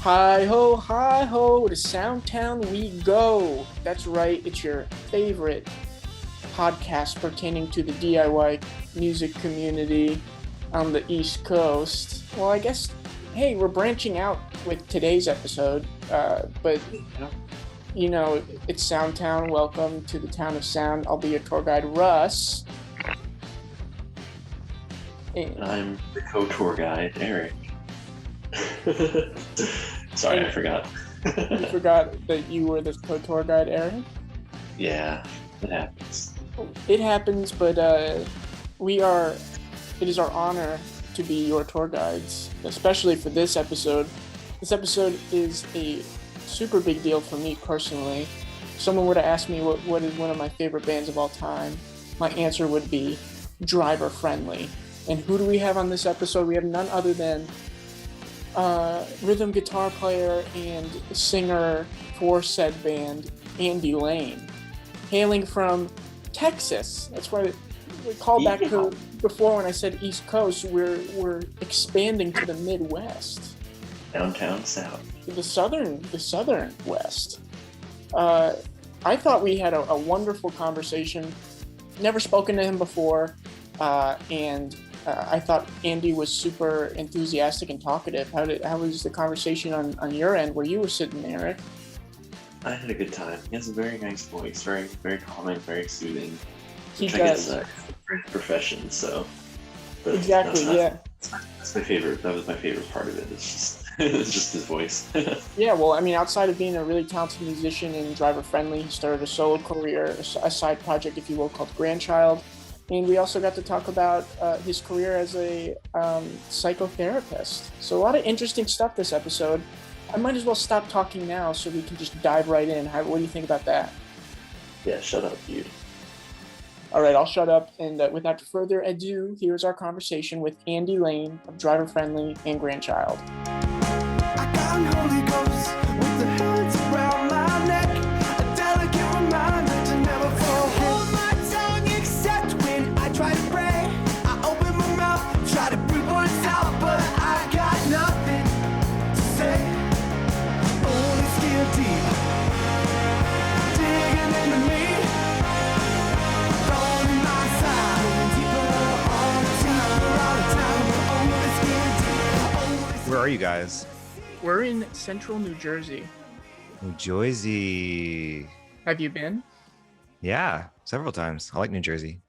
Hi ho, to Soundtown we go. That's right, it's your favorite podcast pertaining to the DIY music community on the East Coast. Well, I guess, hey, we're branching out with today's episode, but it's Soundtown. Welcome to the town of Sound. I'll be your tour guide, Russ. And I'm the co-tour guide, Eric. Sorry, I forgot. You forgot that you were the co-tour guide, Eric? Yeah, it happens. It happens, but it is our honor to be your tour guides, especially for this episode. This episode is a super big deal for me personally. If someone were to ask me what is one of my favorite bands of all time, my answer would be Driver Friendly. And who do we have on this episode? We have none other than rhythm guitar player and singer for said band, Andy Lane, hailing from Texas. That's why we call back to before when I said East Coast. We're expanding to the Midwest, downtown South, the southern West. I thought we had a wonderful conversation. Never spoken to him before, and I thought Andy was super enthusiastic and talkative. How was the conversation on your end where you were sitting there, Eric? I had a good time. He has a very nice voice, very very calming, very soothing. He does. I guess profession, so. But exactly, yeah. That's my favorite. That was my favorite part of it. It's just his voice. Yeah, well, I mean, outside of being a really talented musician and Driver Friendly, he started a solo career, a side project, if you will, called Grandchild. And we also got to talk about his career as a psychotherapist. So a lot of interesting stuff this episode. I might as well stop talking now so we can just dive right in. What do you think about that? Yeah, shut up, dude. All right, I'll shut up. And without further ado, here's our conversation with Andy Lane of Driver Friendly and Grandchild. I got an Holy Ghost with the hands around my neck. A delicate reminder to never hold my tongue except when I try to pray. I open my mouth, try to breathe words out, but I got nothing to say. Only skin deep, digging into me. Throwing my side, deeper all the time, only skin deep. Where are you guys? We're in central New Jersey. New Jersey. Have you been? Yeah, several times. I like New Jersey.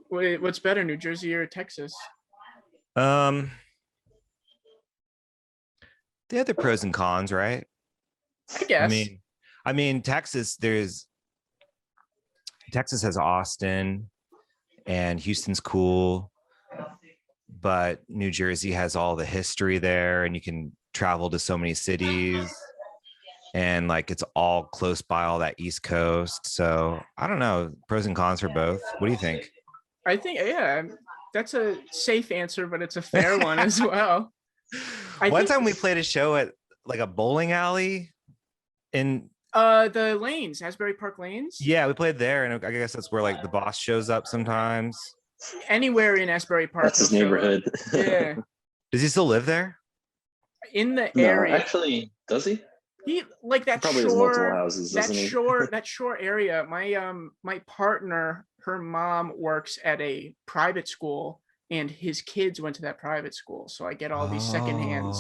What's better, New Jersey or Texas? They have the pros and cons, right? I guess. I mean, Texas has Austin, and Houston's cool, but New Jersey has all the history there, and you can travel to so many cities, and like it's all close by all that East Coast. So I don't know, pros and cons for both. What do you think? I think, yeah, that's a safe answer, but it's a fair one as well. One time we played a show at like a bowling alley in the lanes, Asbury Park Lanes. Yeah, we played there, and I guess that's where like the boss shows up sometimes. Anywhere in Asbury Park. That's his neighborhood. Yeah. Does he still live there? In the No, area. actually, does he? He like that probably shore, has multiple houses, doesn't he? that shore area. My partner, her mom works at a private school, and his kids went to that private school. So I get all these secondhand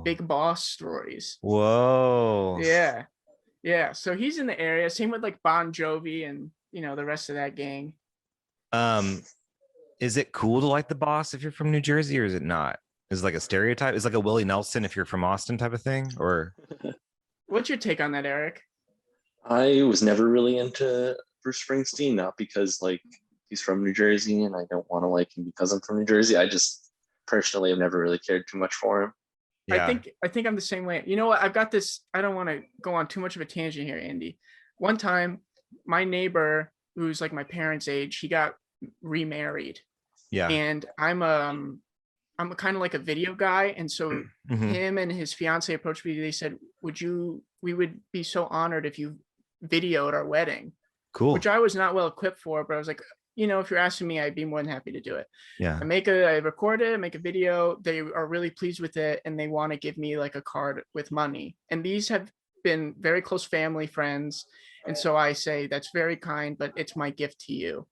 big boss stories. Whoa. Yeah. Yeah. So he's in the area. Same with like Bon Jovi and the rest of that gang. Is it cool to like the boss if you're from New Jersey, or is it not? Is it like a stereotype? Is it like a Willie Nelson if you're from Austin type of thing? Or what's your take on that, Eric? I was never really into Bruce Springsteen, not because like he's from New Jersey and I don't want to like him because I'm from New Jersey. I just personally have never really cared too much for him. Yeah. I think I'm the same way. You know what? I've got this. I don't want to go on too much of a tangent here, Andy. One time, my neighbor, who's like my parents' age, he got remarried. Yeah. And I'm kind of like a video guy, and so him and his fiance approached me. They said, we would be so honored if you videoed our wedding. Cool. Which I was not well equipped for, but I was like, if you're asking me, I'd be more than happy to do it. Yeah. I record it, make a video. They are really pleased with it, and they want to give me like a card with money. And these have been very close family friends. And so I say, that's very kind, but it's my gift to you.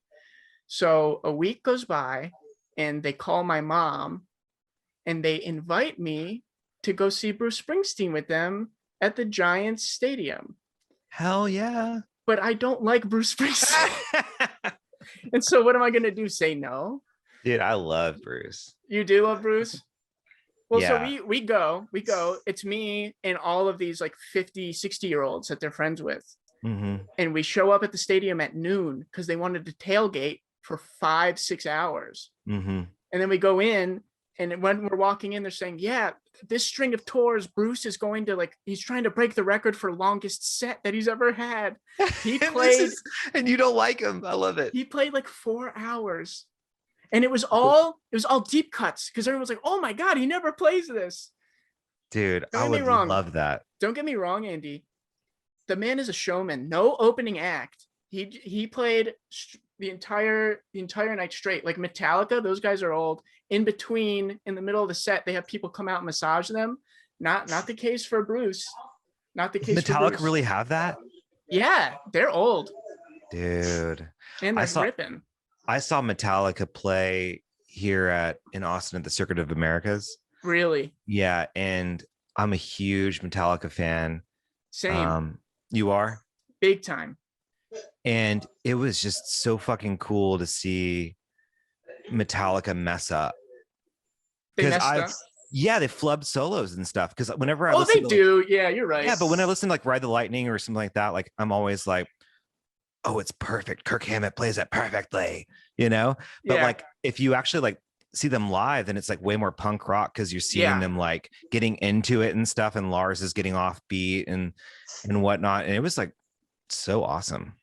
So a week goes by and they call my mom and they invite me to go see Bruce Springsteen with them at the Giants Stadium. Hell yeah. But I don't like Bruce Springsteen. And so what am I going to do? Say no? Dude, I love Bruce. You do love Bruce? Well, Yeah. so we go. It's me and all of these like 50, 60-year-olds that they're friends with. Mm-hmm. And we show up at the stadium at noon because they wanted to tailgate for 5-6 hours. Mm-hmm. And then we go in, and when we're walking in, they're saying, yeah, this string of tours, Bruce is going to he's trying to break the record for longest set that he's ever had. He played, and you don't like him. I love it. He played like 4 hours, and it was all deep cuts because everyone was like, oh my God, he never plays this. Dude, I would love that. Don't get me wrong, Andy. The man is a showman. No opening act. He played the entire night straight. Like Metallica, those guys are old. In between, in the middle of the set, they have people come out and massage them. Not the case for Bruce. Not the case. Metallica for Bruce. really have that? Yeah, they're old, dude. And they're ripping. I saw Metallica play here in Austin at the Circuit of Americas. Really? Yeah, and I'm a huge Metallica fan. Same. You are? Big time. And it was just so fucking cool to see Metallica mess up. They messed up? Yeah, they flubbed solos and stuff. Because whenever I listen they do. Yeah, you're right. Yeah, but when I listen to like Ride the Lightning or something like that, like I'm always like, oh, it's perfect. Kirk Hammett plays it perfectly, But like if you actually like see them live, then it's like way more punk rock because you're seeing them like getting into it and stuff, and Lars is getting off beat and whatnot. And it was like so awesome.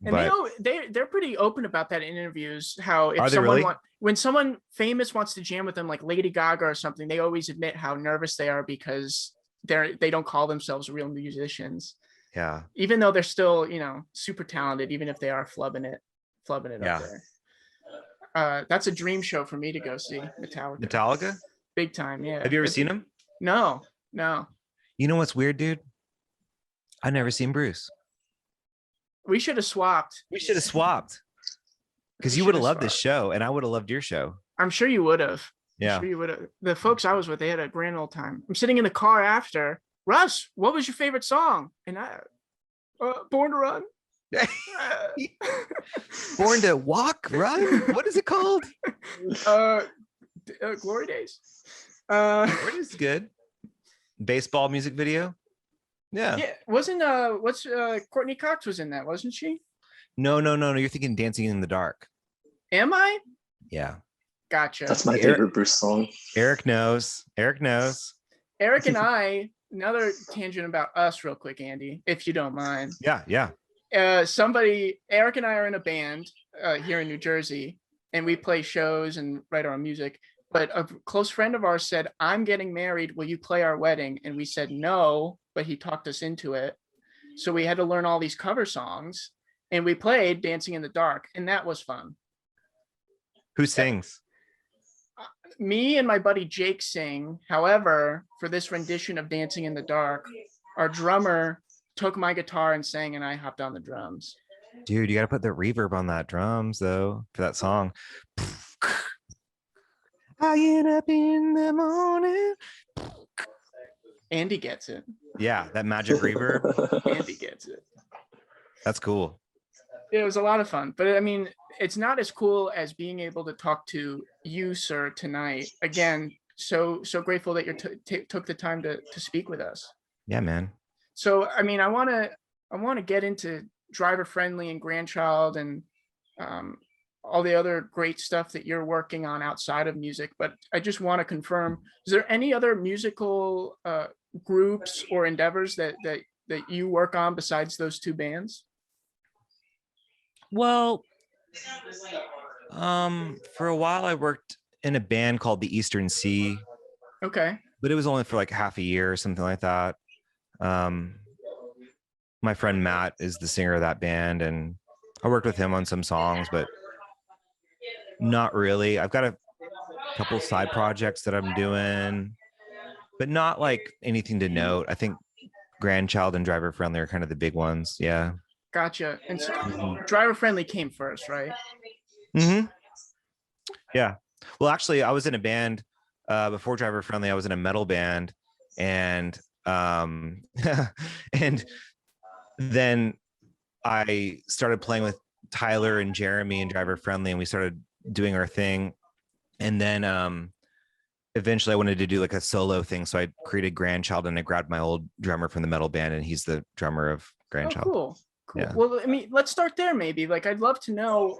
And they're pretty open about that in interviews. How if someone when someone famous wants to jam with them, like Lady Gaga or something, they always admit how nervous they are because they don't call themselves real musicians. Yeah. Even though they're still, super talented, even if they are flubbing it up there. That's a dream show for me to go see. Metallica? Big time, yeah. Have you ever seen them? No. You know what's weird, dude? I've never seen Bruce. We should have swapped. Because you would have loved this show, and I would have loved your show. I'm sure you would have. Yeah. I'm sure you would have. The folks I was with, they had a grand old time. I'm sitting in the car after. Russ, what was your favorite song? And Born to Run. Born to Walk, Run? What is it called? Glory Days. Glory Days is good. Baseball music video. Yeah. Wasn't Courtney Cox was in that, wasn't she? No. You're thinking Dancing in the Dark. Am I? Yeah. Gotcha. That's my favorite Bruce song. Eric knows. Eric and I, another tangent about us real quick, Andy, if you don't mind. Yeah. Eric and I are in a band here in New Jersey, and we play shows and write our own music. But a close friend of ours said, I'm getting married. Will you play our wedding? And we said no, but he talked us into it. So we had to learn all these cover songs, and we played Dancing in the Dark, and that was fun. Who sings? Me and my buddy Jake sing. However, for this rendition of Dancing in the Dark, our drummer took my guitar and sang, and I hopped on the drums. Dude, you got to put the reverb on that drums, though, for that song. I get up in the morning. Andy gets it. Yeah, that magic reverb. Andy gets it. That's cool. It was a lot of fun, but I mean, it's not as cool as being able to talk to you, sir, tonight. Again, so grateful that you took the time to speak with us. Yeah, man. So, I mean, I want to get into Driver Friendly and Grandchild and all the other great stuff that you're working on outside of music. But I just want to confirm, is there any other musical groups or endeavors that you work on besides those two bands? Well, for a while I worked in a band called the Eastern Sea. Okay. But it was only for like half a year or something like that. My friend Matt is the singer of that band, and I worked with him on some songs, but Not really. I've got a couple side projects that I'm doing, but not like anything to note. I think Grandchild and Driver Friendly are kind of the big ones. Yeah. Gotcha. And so Mhm. Driver Friendly came first, right? Mm-hmm. Yeah. Well, actually, I was in a band before Driver Friendly. I was in a metal band, and and then I started playing with Tyler and Jeremy and Driver Friendly, and we started doing our thing. And then eventually I wanted to do like a solo thing. So I created Grandchild, and I grabbed my old drummer from the metal band, and he's the drummer of Oh, Grandchild. cool. Cool. Yeah. Well, I mean, let's start there maybe. Like, I'd love to know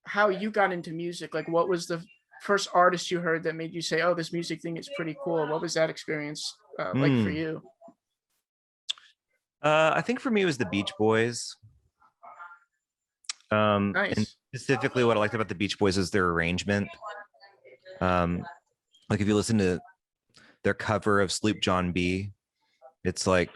how you got into music. Like, what was the first artist you heard that made you say, oh, this music thing is pretty cool? What was that experience like for you? I think for me it was the Beach Boys. And Nice. specifically what I liked about the Beach Boys is their arrangement. Like if you listen to their cover of Sloop John B, it's like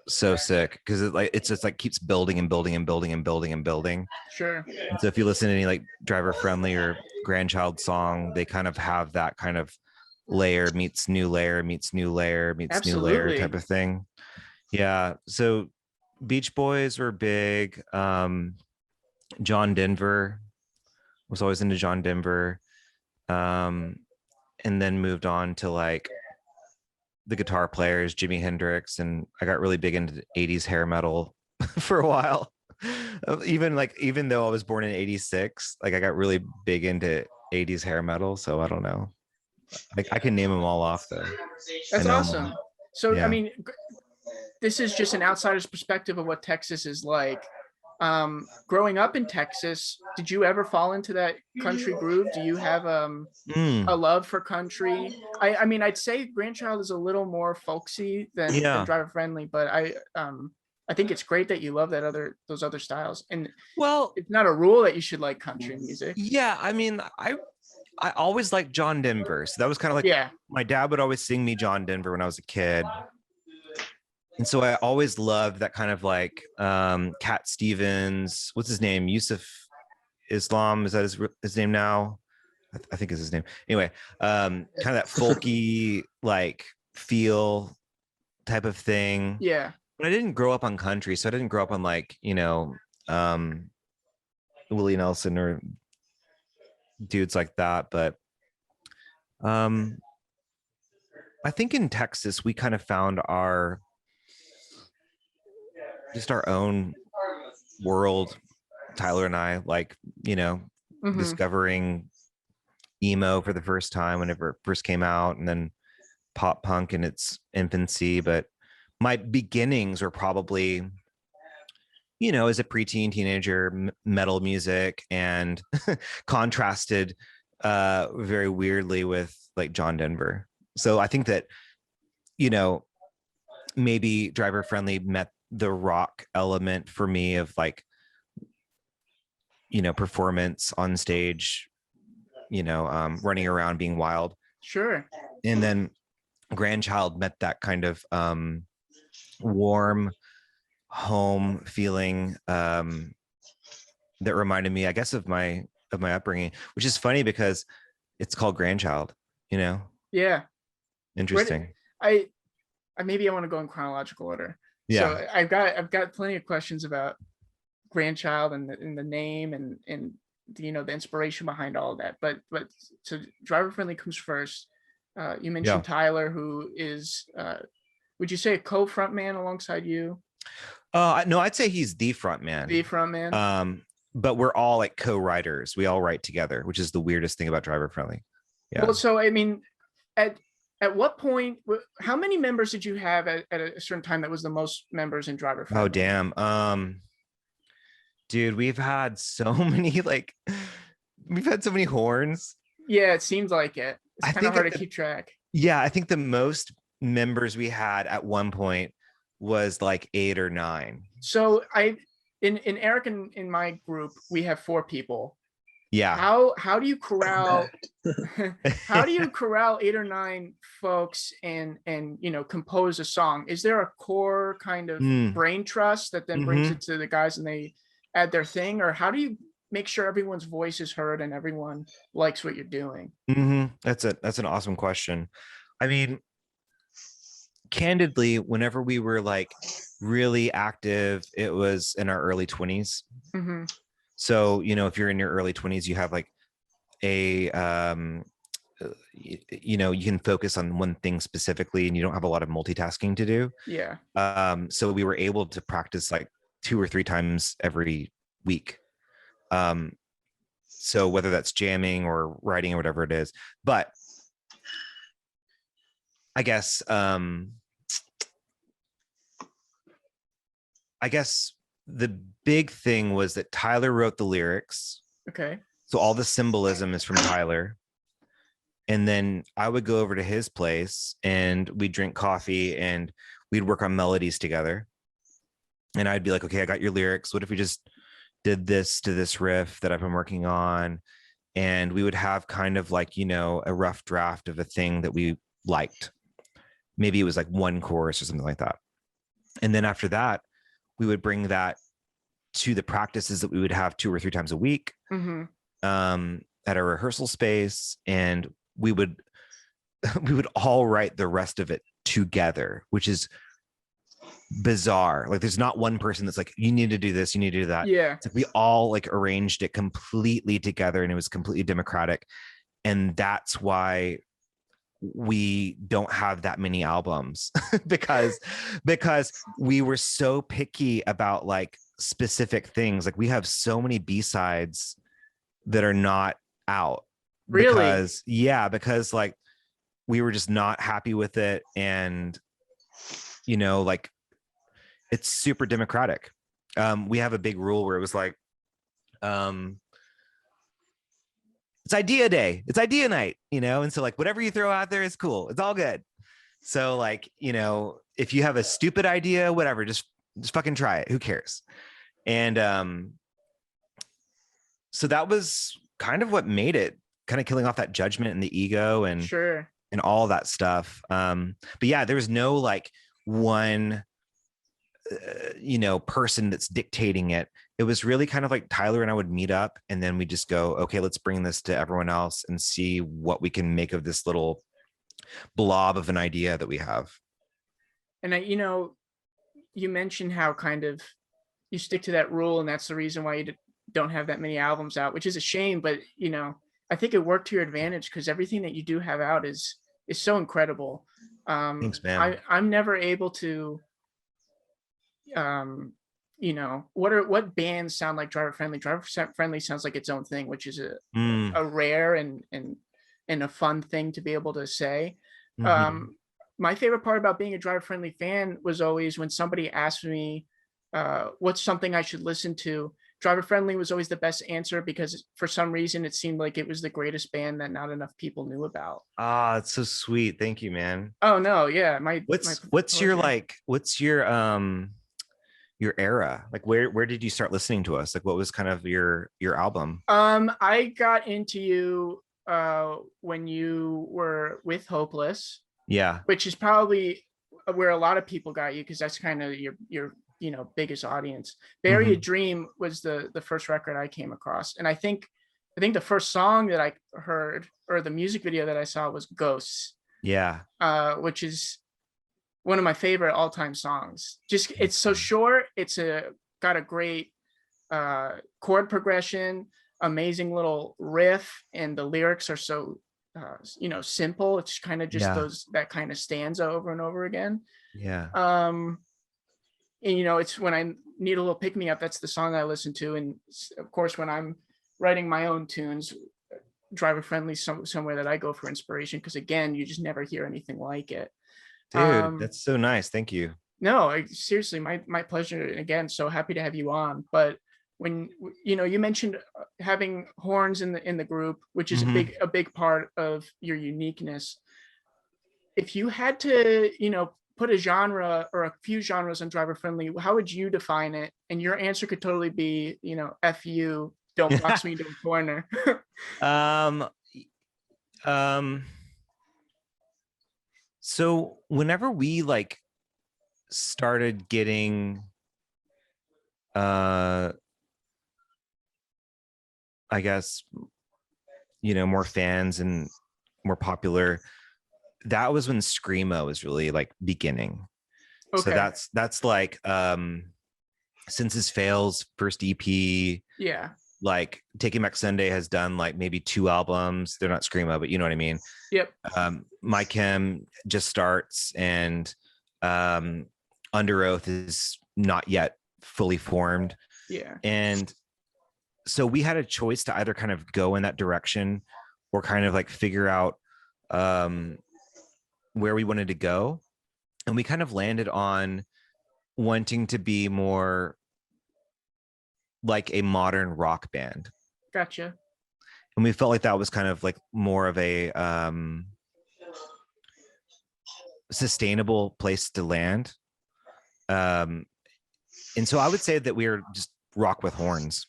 so sick because it's just like keeps building and building and building and building and building. Sure. And so if you listen to any like Driver Friendly or Grandchild song, they kind of have that kind of layer meets new layer meets new layer meets Absolutely. new layer type of thing. Yeah. So Beach Boys were big. John Denver was always into John Denver. And then moved on to like the guitar players, Jimi Hendrix, and I got really big into 80s hair metal for a while. Even though I was born in 86, like I got really big into 80s hair metal. So I don't know. Like I can name them all off though. That's awesome. So, yeah. I mean, this is just an outsider's perspective of what Texas is like. Growing up in Texas, did you ever fall into that country groove? Do you have a love for country? I mean, I'd say Grandchild is a little more folksy than Driver Friendly, but I think it's great that you love those other styles. And well, it's not a rule that you should like country music. Yeah, I mean, I always liked John Denver, so that was kind of like my dad would always sing me John Denver when I was a kid. And so I always loved that kind of like Cat Stevens, what's his name? Yusuf Islam, is that his name now? I think is his name. Anyway, kind of that folky like feel type of thing. Yeah. But I didn't grow up on country, so I didn't grow up on like, Willie Nelson or dudes like that. But I think in Texas we kind of found our own world. Tyler and I, like, discovering emo for the first time whenever it first came out, and then pop punk in its infancy. But my beginnings were probably, as a preteen teenager, metal music, and contrasted very weirdly with like John Denver. So I think that, maybe Driver Friendly met the rock element for me of like, performance on stage, running around being wild. Sure. And then Grandchild met that kind of warm home feeling that reminded me, I guess, of my upbringing, which is funny because it's called Grandchild, Yeah. Interesting. I maybe I want to go in chronological order. Yeah. So I've got plenty of questions about Grandchild and the name and the inspiration behind all of that. But so Driver Friendly comes first. You mentioned Tyler, who is would you say a co-front man alongside you? No, I'd say he's the front man. The front man. But we're all like co-writers. We all write together, which is the weirdest thing about Driver Friendly. Yeah. Well, so I mean, at what point, how many members did you have at a certain time that was the most members in Driver Friendly? Oh, damn. Dude, we've had so many, we've had so many horns. Yeah, it seems like it. It's kind of hard to keep track. Yeah, I think the most members we had at one point was like 8 or 9. So in Eric and in my group, we have 4 people. Yeah. How do you corral 8 or 9 folks and compose a song? Is there a core kind of brain trust that then brings it to the guys and they add their thing, or how do you make sure everyone's voice is heard and everyone likes what you're doing? That's an awesome question. I mean, candidly, whenever we were like really active, it was in our early 20s. Mm-hmm. So, you know, if you're in your early 20s, you have like a you can focus on one thing specifically and you don't have a lot of multitasking to do. Yeah. So we were able to practice like 2 or 3 times every week. So whether that's jamming or writing or whatever it is, but I guess the big thing was that Tyler wrote the lyrics. Okay. So all the symbolism is from Tyler. And then I would go over to his place and we'd drink coffee and we'd work on melodies together. And I'd be like, okay, I got your lyrics. What if we just did this to this riff that I've been working on? And we would have kind of like, you know, a rough draft of a thing that we liked. Maybe it was like one chorus or something like that. And then after that, we would bring that to the practices that we would have 2 or 3 times a week at a rehearsal space. And we would all write the rest of it together, which is bizarre. Like there's not one person that's like, you need to do this, you need to do that. Yeah. It's like we all like arranged it completely together and it was completely democratic. And that's why we don't have that many albums because we were so picky about like specific things. Like we have so many B-sides that are not out. Really? Because like we were just not happy with it. And, you know, like it's super democratic. We have a big rule where it was like, it's idea day, it's idea night, you know? And so like whatever you throw out there is cool. It's all good. So like, you know, if you have a stupid idea, whatever, just fucking try it. Who cares? And so that was kind of what made it, kind of killing off that judgment and the ego and Sure. and all that stuff. But yeah, there was no like one you know, person that's dictating it. It was really kind of like Tyler and I would meet up and then we just go, okay, let's bring this to everyone else and see what we can make of this little blob of an idea that we have. And you know, you mentioned how kind of you stick to that rule, and that's the reason why you don't have that many albums out, which is a shame. But you know, I think it worked to your advantage because everything that you do have out is so incredible. Thanks, man. I'm never able to, you know, what bands sound like Driver Friendly? Driver Friendly sounds like its own thing, which is a rare and a fun thing to be able to say. My favorite part about being a Driver Friendly fan was always when somebody asked me what's something I should listen to. Driver Friendly was always the best answer because for some reason it seemed like it was the greatest band that not enough people knew about. Ah, it's so sweet. Thank you, man. Oh no, yeah. What's your your era? Like where did you start listening to us? Like what was kind of your album? I got into you when you were with Hopeless. Yeah. Which is probably where a lot of people got you because that's kind of your you know biggest audience. Bury a Dream was the first record I came across, and I think the first song that I heard or the music video that I saw was Ghosts. Yeah. Which is one of my favorite all-time songs. Just it's so short. It's got a great chord progression, amazing little riff, and the lyrics are so you know simple. It's kind of just that kind of stanza over and over again. Yeah. And you know, it's when I need a little pick me up, that's the song I listen to. And of course, when I'm writing my own tunes, Driver Friendly somewhere that I go for inspiration because again, you just never hear anything like it. Dude, that's so nice. Thank you. No, seriously, my pleasure. And again, so happy to have you on. But when you know, you mentioned having horns in the group, which is a big part of your uniqueness. If you had to, you know, put a genre or a few genres on Driver Friendly, how would you define it? And your answer could totally be, you know, F you, don't box me into a corner. So whenever we like started getting I guess, more fans and more popular, that was when screamo was really like beginning. So Okay. that's like Since His Fails first EP. Yeah. Like Taking Back Sunday has done like maybe 2 albums. They're not screamo, but you know what I mean. Yep. My Chem just starts, and Under Oath is not yet fully formed. Yeah. And so we had a choice to either kind of go in that direction or kind of like figure out where we wanted to go. And we kind of landed on wanting to be more like a modern rock band. Gotcha. And we felt like that was kind of like more of a sustainable place to land. And so I would say that we are just rock with horns.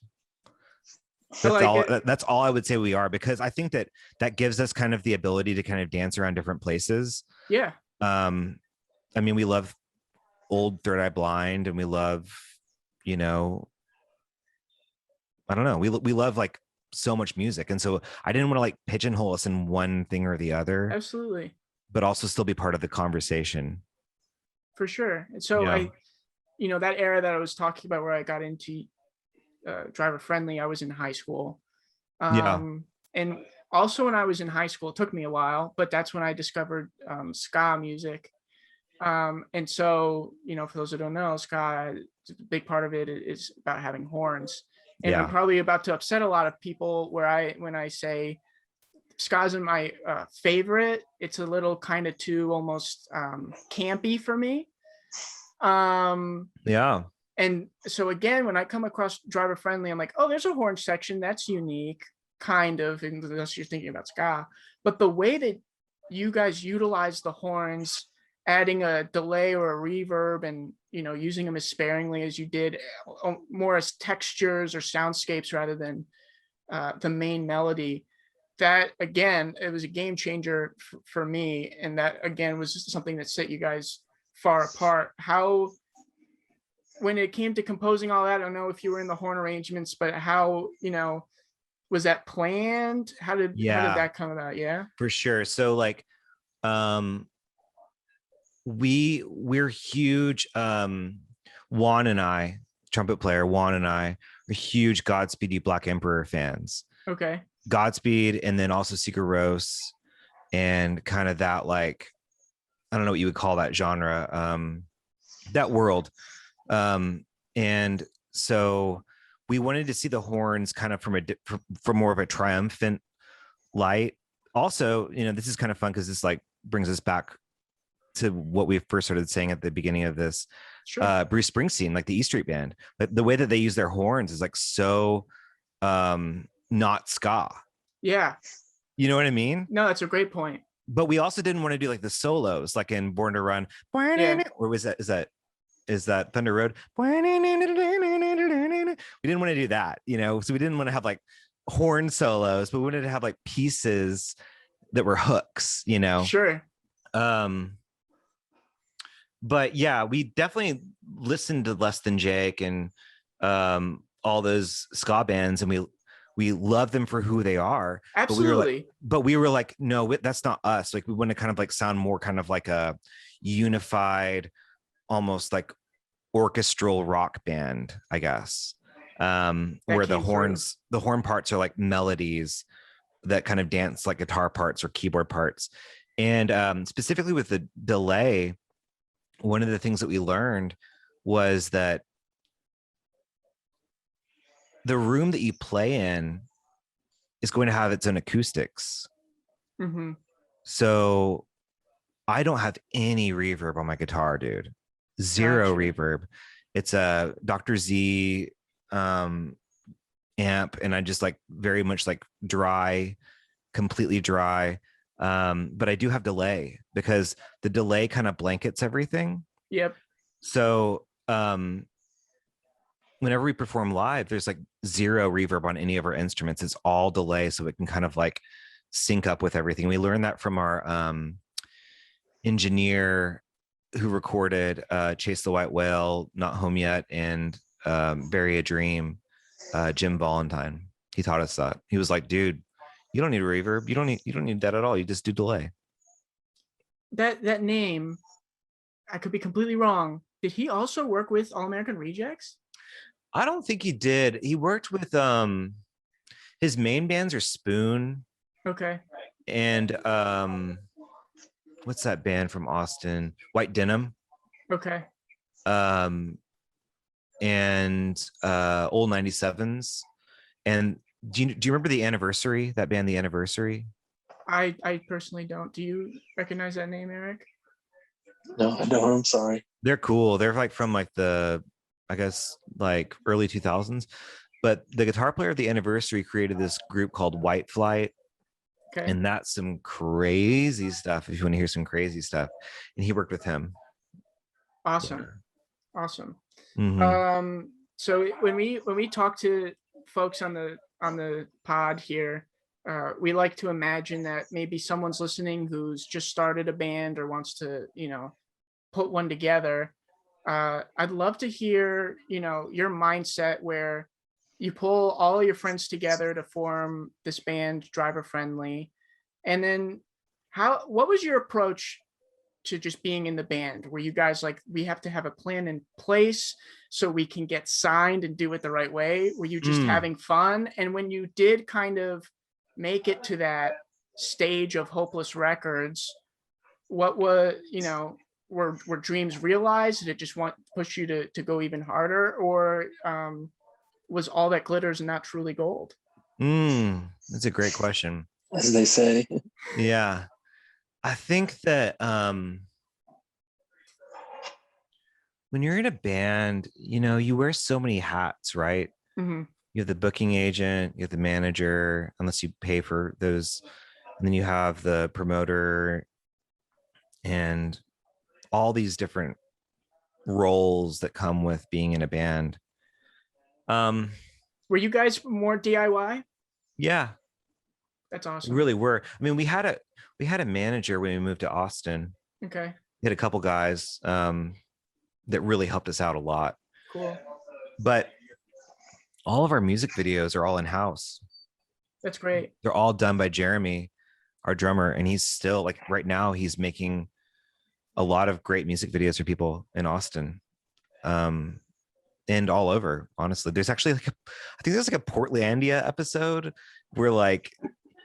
That's all I would say we are, because I think that gives us kind of the ability to kind of dance around different places. Yeah. I mean, we love old Third Eye Blind, and we love, I don't know, we love like so much music. And so I didn't want to like pigeonhole us in one thing or the other. Absolutely. But also still be part of the conversation. For sure. And so Yeah. that era that I was talking about where I got into Driver Friendly, I was in high school. And also when I was in high school, it took me a while, but that's when I discovered ska music. And so, for those who don't know, ska, a big part of it is about having horns. And I'm probably about to upset a lot of people when I say ska isn't my favorite. It's a little kind of too almost campy for me. And so again, when I come across Driver Friendly, I'm like, oh, there's a horn section that's unique, kind of, unless you're thinking about ska. But the way that you guys utilize the horns, adding a delay or a reverb, and using them as sparingly as you did, more as textures or soundscapes rather than the main melody, that again, it was a game changer for me. And that again was just something that set you guys far apart. How, when it came to composing all that, I don't know if you were in the horn arrangements, but how, was that planned? How did that come about? Yeah, for sure. So like, we're huge. Juan and I, trumpet player Juan and I, are huge Godspeed You Black Emperor fans. Okay. Godspeed, and then also Sigur Rós, and kind of that, like, I don't know what you would call that genre, that world. And so we wanted to see the horns kind of from more of a triumphant light. Also, this is kind of fun because this like brings us back to what we first started saying at the beginning of this. Sure. Bruce Springsteen, like the E Street Band, but the way that they use their horns is like so not ska. Yeah. You know what I mean? No, that's a great point. But we also didn't want to do like the solos, like in Born to Run. Yeah. Or was that, is that Thunder Road? We didn't want to do that, so we didn't want to have like horn solos, but we wanted to have like pieces that were hooks, Sure. But yeah, we definitely listened to Less Than Jake and all those ska bands, and we love them for who they are. Absolutely. But we were like, no, that's not us. Like, we want to kind of like sound more kind of like a unified, almost like orchestral rock band, I guess. Where the horn parts are like melodies that kind of dance like guitar parts or keyboard parts. And specifically with the delay, one of the things that we learned was that the room that you play in is going to have its own acoustics. Mm-hmm. So I don't have any reverb on my guitar, dude. Zero reverb. It's a Dr. Z amp, and I just like very much like dry, completely dry. But I do have delay because the delay kind of blankets everything. Yep. So whenever we perform live, there's like zero reverb on any of our instruments. It's all delay, so it can kind of like sync up with everything. We learned that from our engineer who recorded Chase the White Whale, Not Home Yet, and Bury a Dream, Jim Valentine. He taught us that. He was like, dude, you don't need reverb. You don't need that at all. You just do delay. That name, I could be completely wrong. Did he also work with All American Rejects? I don't think he did. He worked with his main bands are Spoon Okay. and what's that band from Austin? White Denim. Okay. Um and Old 97s. And do you remember the Anniversary? That band, The Anniversary? I personally don't. Do you recognize that name, Eric? No, I don't. I'm sorry. They're cool. They're like from like the, I guess, like early 2000s. But the guitar player of The Anniversary created this group called White Flight. Okay. And that's some crazy stuff if you want to hear some crazy stuff. And he worked with him. Awesome. Awesome. Mhm. So when we talk to folks on the pod here, we like to imagine that maybe someone's listening who's just started a band or wants to, put one together. I'd love to hear, your mindset where you pull all of your friends together to form this band, Driver Friendly, and then what was your approach to just being in the band? Were you guys like, we have to have a plan in place so we can get signed and do it the right way? Were you just having fun? And when you did kind of make it to that stage of Hopeless Records, what was, were dreams realized? Did it just push you to go even harder? Or was all that glitters not truly gold? That's a great question. As they say. Yeah. I think that when you're in a band, you wear so many hats, right? Mm-hmm. You have the booking agent, you have the manager, unless you pay for those, and then you have the promoter and all these different roles that come with being in a band. Were you guys more DIY? Yeah, That's we awesome. really were. I mean, we had a manager when we moved to Austin. Okay, We had a couple guys that really helped us out a lot. cool. But all of our music videos are all in house. That's great. They're all done by Jeremy, our drummer, and he's still like right now he's making a lot of great music videos for people in Austin. And all over, honestly. There's actually like I think there's like a Portlandia episode where like,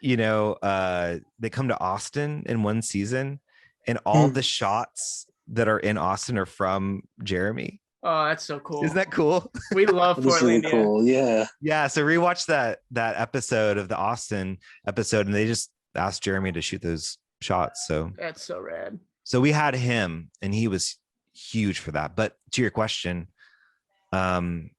they come to Austin in one season and all the shots that are in Austin are from Jeremy. Oh, that's so cool. Isn't that cool? We love That's really Portlandia. cool. Yeah. Yeah. So rewatch that episode of the Austin episode, and they just asked Jeremy to shoot those shots. So That's so rad. So we had him, and he was huge for that. But to your question, I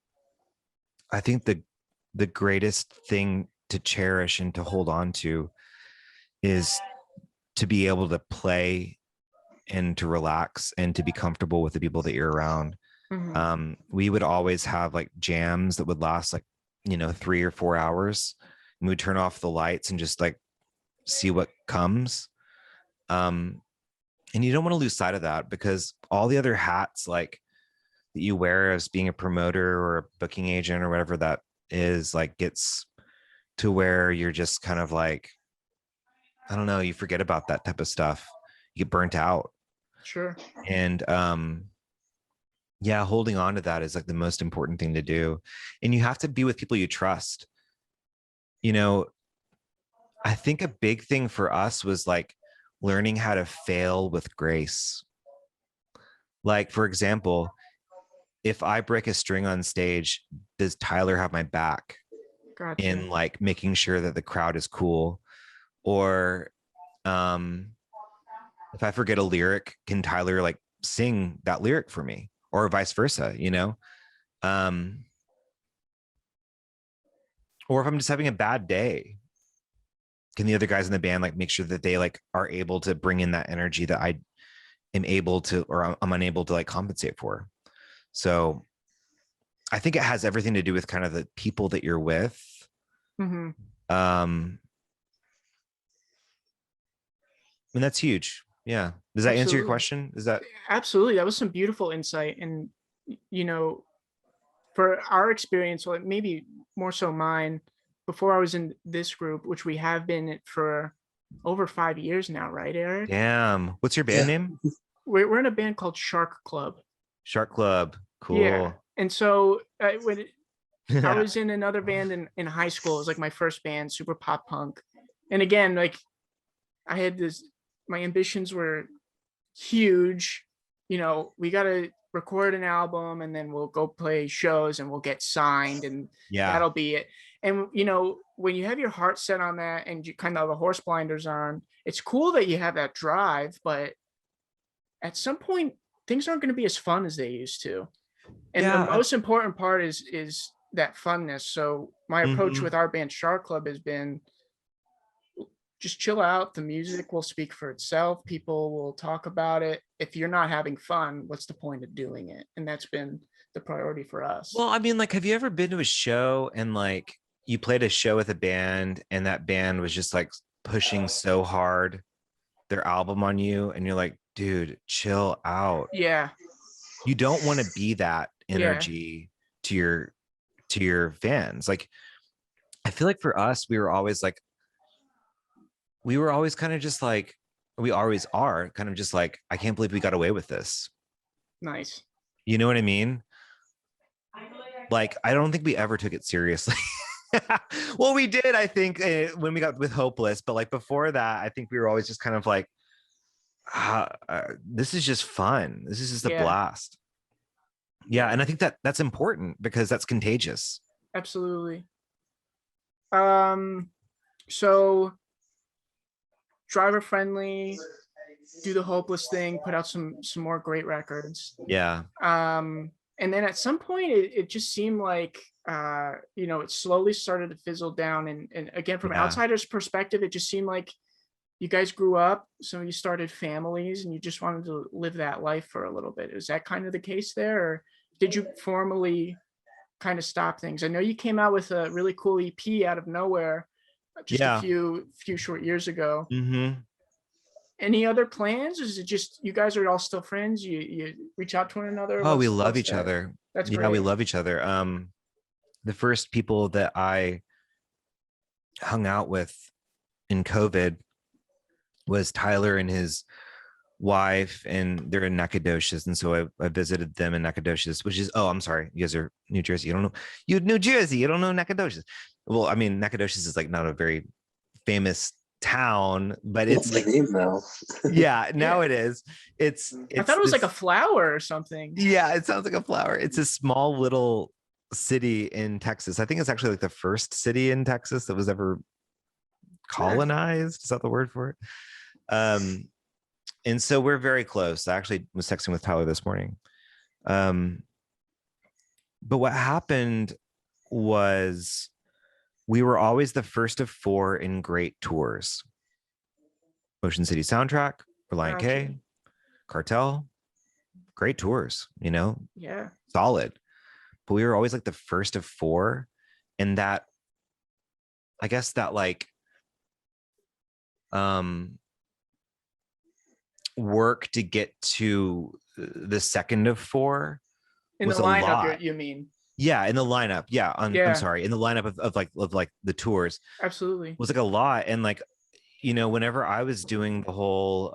think the greatest thing to cherish and to hold on to is to be able to play and to relax and to be comfortable with the people that you're around. Mm-hmm. We would always have like jams that would last like 3 or 4 hours, and we'd turn off the lights and just like see what comes. And you don't want to lose sight of that, because all the other hats like that you wear as being a promoter or a booking agent or whatever that is, like gets to where you're just kind of like, I don't know, you forget about that type of stuff. You get burnt out. Sure. And yeah, holding on to that is like the most important thing to do. And you have to be with people you trust. I think a big thing for us was like learning how to fail with grace. Like, for example, if I break a string on stage, does Tyler have my back Gotcha. in like making sure that the crowd is cool? Or if I forget a lyric, can Tyler like sing that lyric for me, or vice versa, or if I'm just having a bad day, can the other guys in the band like make sure that they like are able to bring in that energy that I am able to, or I'm unable to like compensate for? So I think it has everything to do with kind of the people that you're with. Mm-hmm. And that's huge. Yeah. Does that answer your question? Is that Absolutely. That was some beautiful insight. And, for our experience, well, maybe more so mine, before I was in this group, which we have been for over 5 years now, right, Eric? Damn. What's your band name? We're in a band called Shark Club. Shark Club. Yeah. Cool. And so I was in another band in high school. It was like my first band, super pop punk. And again, like I had my ambitions were huge. You know, we got to record an album and then we'll go play shows and we'll get signed and that'll be it. And, you know, when you have your heart set on that and you kind of have the horse blinders on, it's cool that you have that drive, but at some point things aren't going to be as fun as they used to. And the most important part is that funness. So my approach with our band Shark Club has been just chill out. The music will speak for itself. People will talk about it. If you're not having fun, what's the point of doing it? And that's been the priority for us. Well, I mean, like, have you ever been to a show and like you played a show with a band and that band was just like pushing so hard their album on you and you're like, dude, chill out. Yeah. You don't want to be that energy to your fans. Like, I feel like for us, we were always kind of just like, we always are kind of just like, I can't believe we got away with this. Nice. You know what I mean? Like, I don't think we ever took it seriously. Well, we did, I think, when we got with Hopeless, but like before that, I think we were always just kind of like, this is just fun. This is just a blast. Yeah. And I think that's important because that's contagious. Absolutely. So driver friendly, do the Hopeless thing, put out some more great records. Yeah. And then at some point it just seemed like you know, it slowly started to fizzle down. And again, from an outsider's perspective, it just seemed like you guys grew up, so you started families and you just wanted to live that life for a little bit. Is that kind of the case there? Or did you formally kind of stop things? I know you came out with a really cool EP out of nowhere just a few short years ago. Any other plans? Is it just you guys are all still friends? You reach out to one another? Oh, we love each other. That's great. Yeah, we love each other. The first people that I hung out with in COVID was Tyler and his wife, and they're in Nacogdoches. And so I visited them in Nacogdoches, which is, I'm sorry, you guys are New Jersey. You don't know, New Jersey, you don't know Nacogdoches. Well, I mean, Nacogdoches is like not a very famous town, but it's like name now. Now it is. It's I thought it was like a flower or something. Yeah, it sounds like a flower. It's a small little city in Texas. I think it's actually like the first city in Texas that was ever colonized. Is that the word for it? And so we're very close. I actually was texting with Tyler this morning. But what happened was we were always the first of four in great tours. Ocean City Soundtrack, Reliant K, Cartel, great tours, you know? Yeah. Solid. But we were always like the first of four. And that, I guess that like, work to get to the second of four in was the lineup, a lot. You mean? Yeah, in the lineup. Yeah, I'm sorry, in the lineup of like the tours. Absolutely, was like a lot. And like, you know, whenever I was doing the whole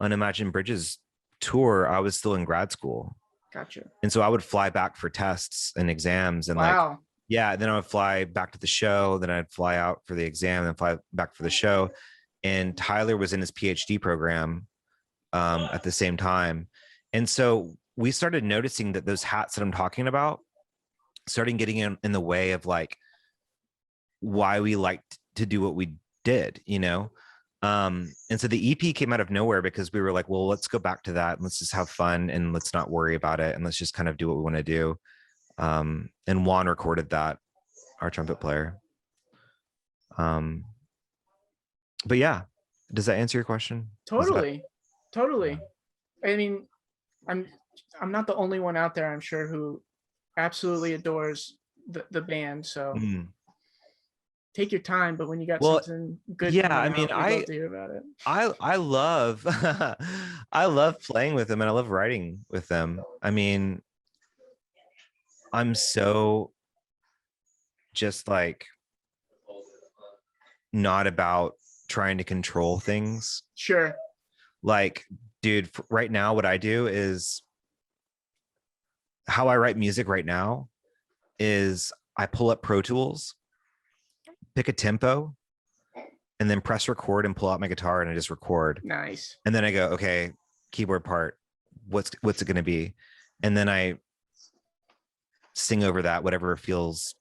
Unimagined Bridges tour, I was still in grad school. Gotcha. And so I would fly back for tests and exams, and then I would fly back to the show. Then I'd fly out for the exam, and fly back for the show. And Tyler was in his PhD program at the same time. And so we started noticing that those hats that I'm talking about started getting in the way of like why we liked to do what we did, you know? And so the EP came out of nowhere because we were like, well, let's go back to that. And let's just have fun and let's not worry about it. And let's just kind of do what we want to do. And Juan recorded that, our trumpet player. But yeah, does that answer your question? Totally. I mean, I'm not the only one out there, I'm sure, who absolutely adores the band. So take your time, but when you got something good, I mean, I'd love to hear about it. I love I love playing with them, and I love writing with them. I mean, I'm so just like not about trying to control things. Sure. Like, dude, right now, what I do is how I write music right now is I pull up Pro Tools, pick a tempo, and then press record and pull out my guitar and I just record. Nice. And then I go, okay, keyboard part, what's it going to be? And then I sing over that, whatever feels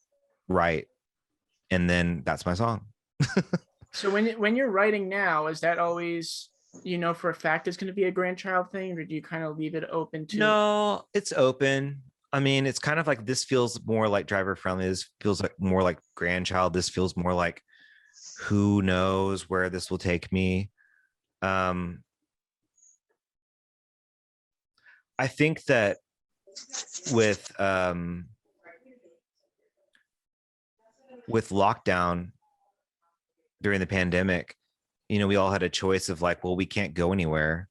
right. And then that's my song. So when you're writing now, is that always, for a fact it's going to be a grandchild thing, or do you kind of leave it open to? No, it's open. I mean, it's kind of like, this feels more like driver friendly. This feels like more like grandchild. This feels more like, who knows where this will take me. I think that with lockdown during the pandemic, we all had a choice of like, well, we can't go anywhere.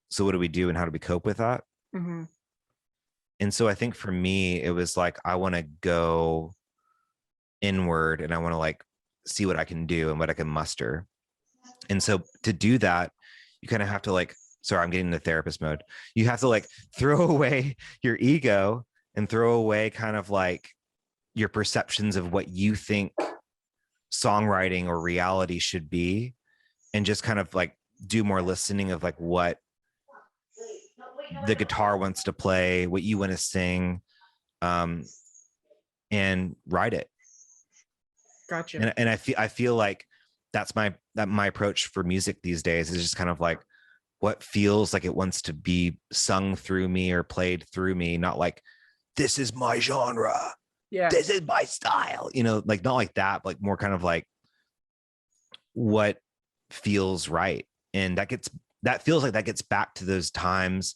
So what do we do and how do we cope with that? Mm-hmm. And so I think for me, it was like, I want to go inward and I want to like see what I can do and what I can muster. And so to do that, you kind of have to like, sorry, I'm getting into therapist mode. You have to like throw away your ego and throw away kind of like your perceptions of what you think songwriting or reality should be, and just kind of like do more listening of like what the guitar wants to play, what you want to sing, and write it. Gotcha. And I feel like that's my approach for music these days, is just kind of like what feels like it wants to be sung through me or played through me, not like, this is my genre. Yeah. This is my style, like not like that, but like more kind of like what feels right. And that feels like that gets back to those times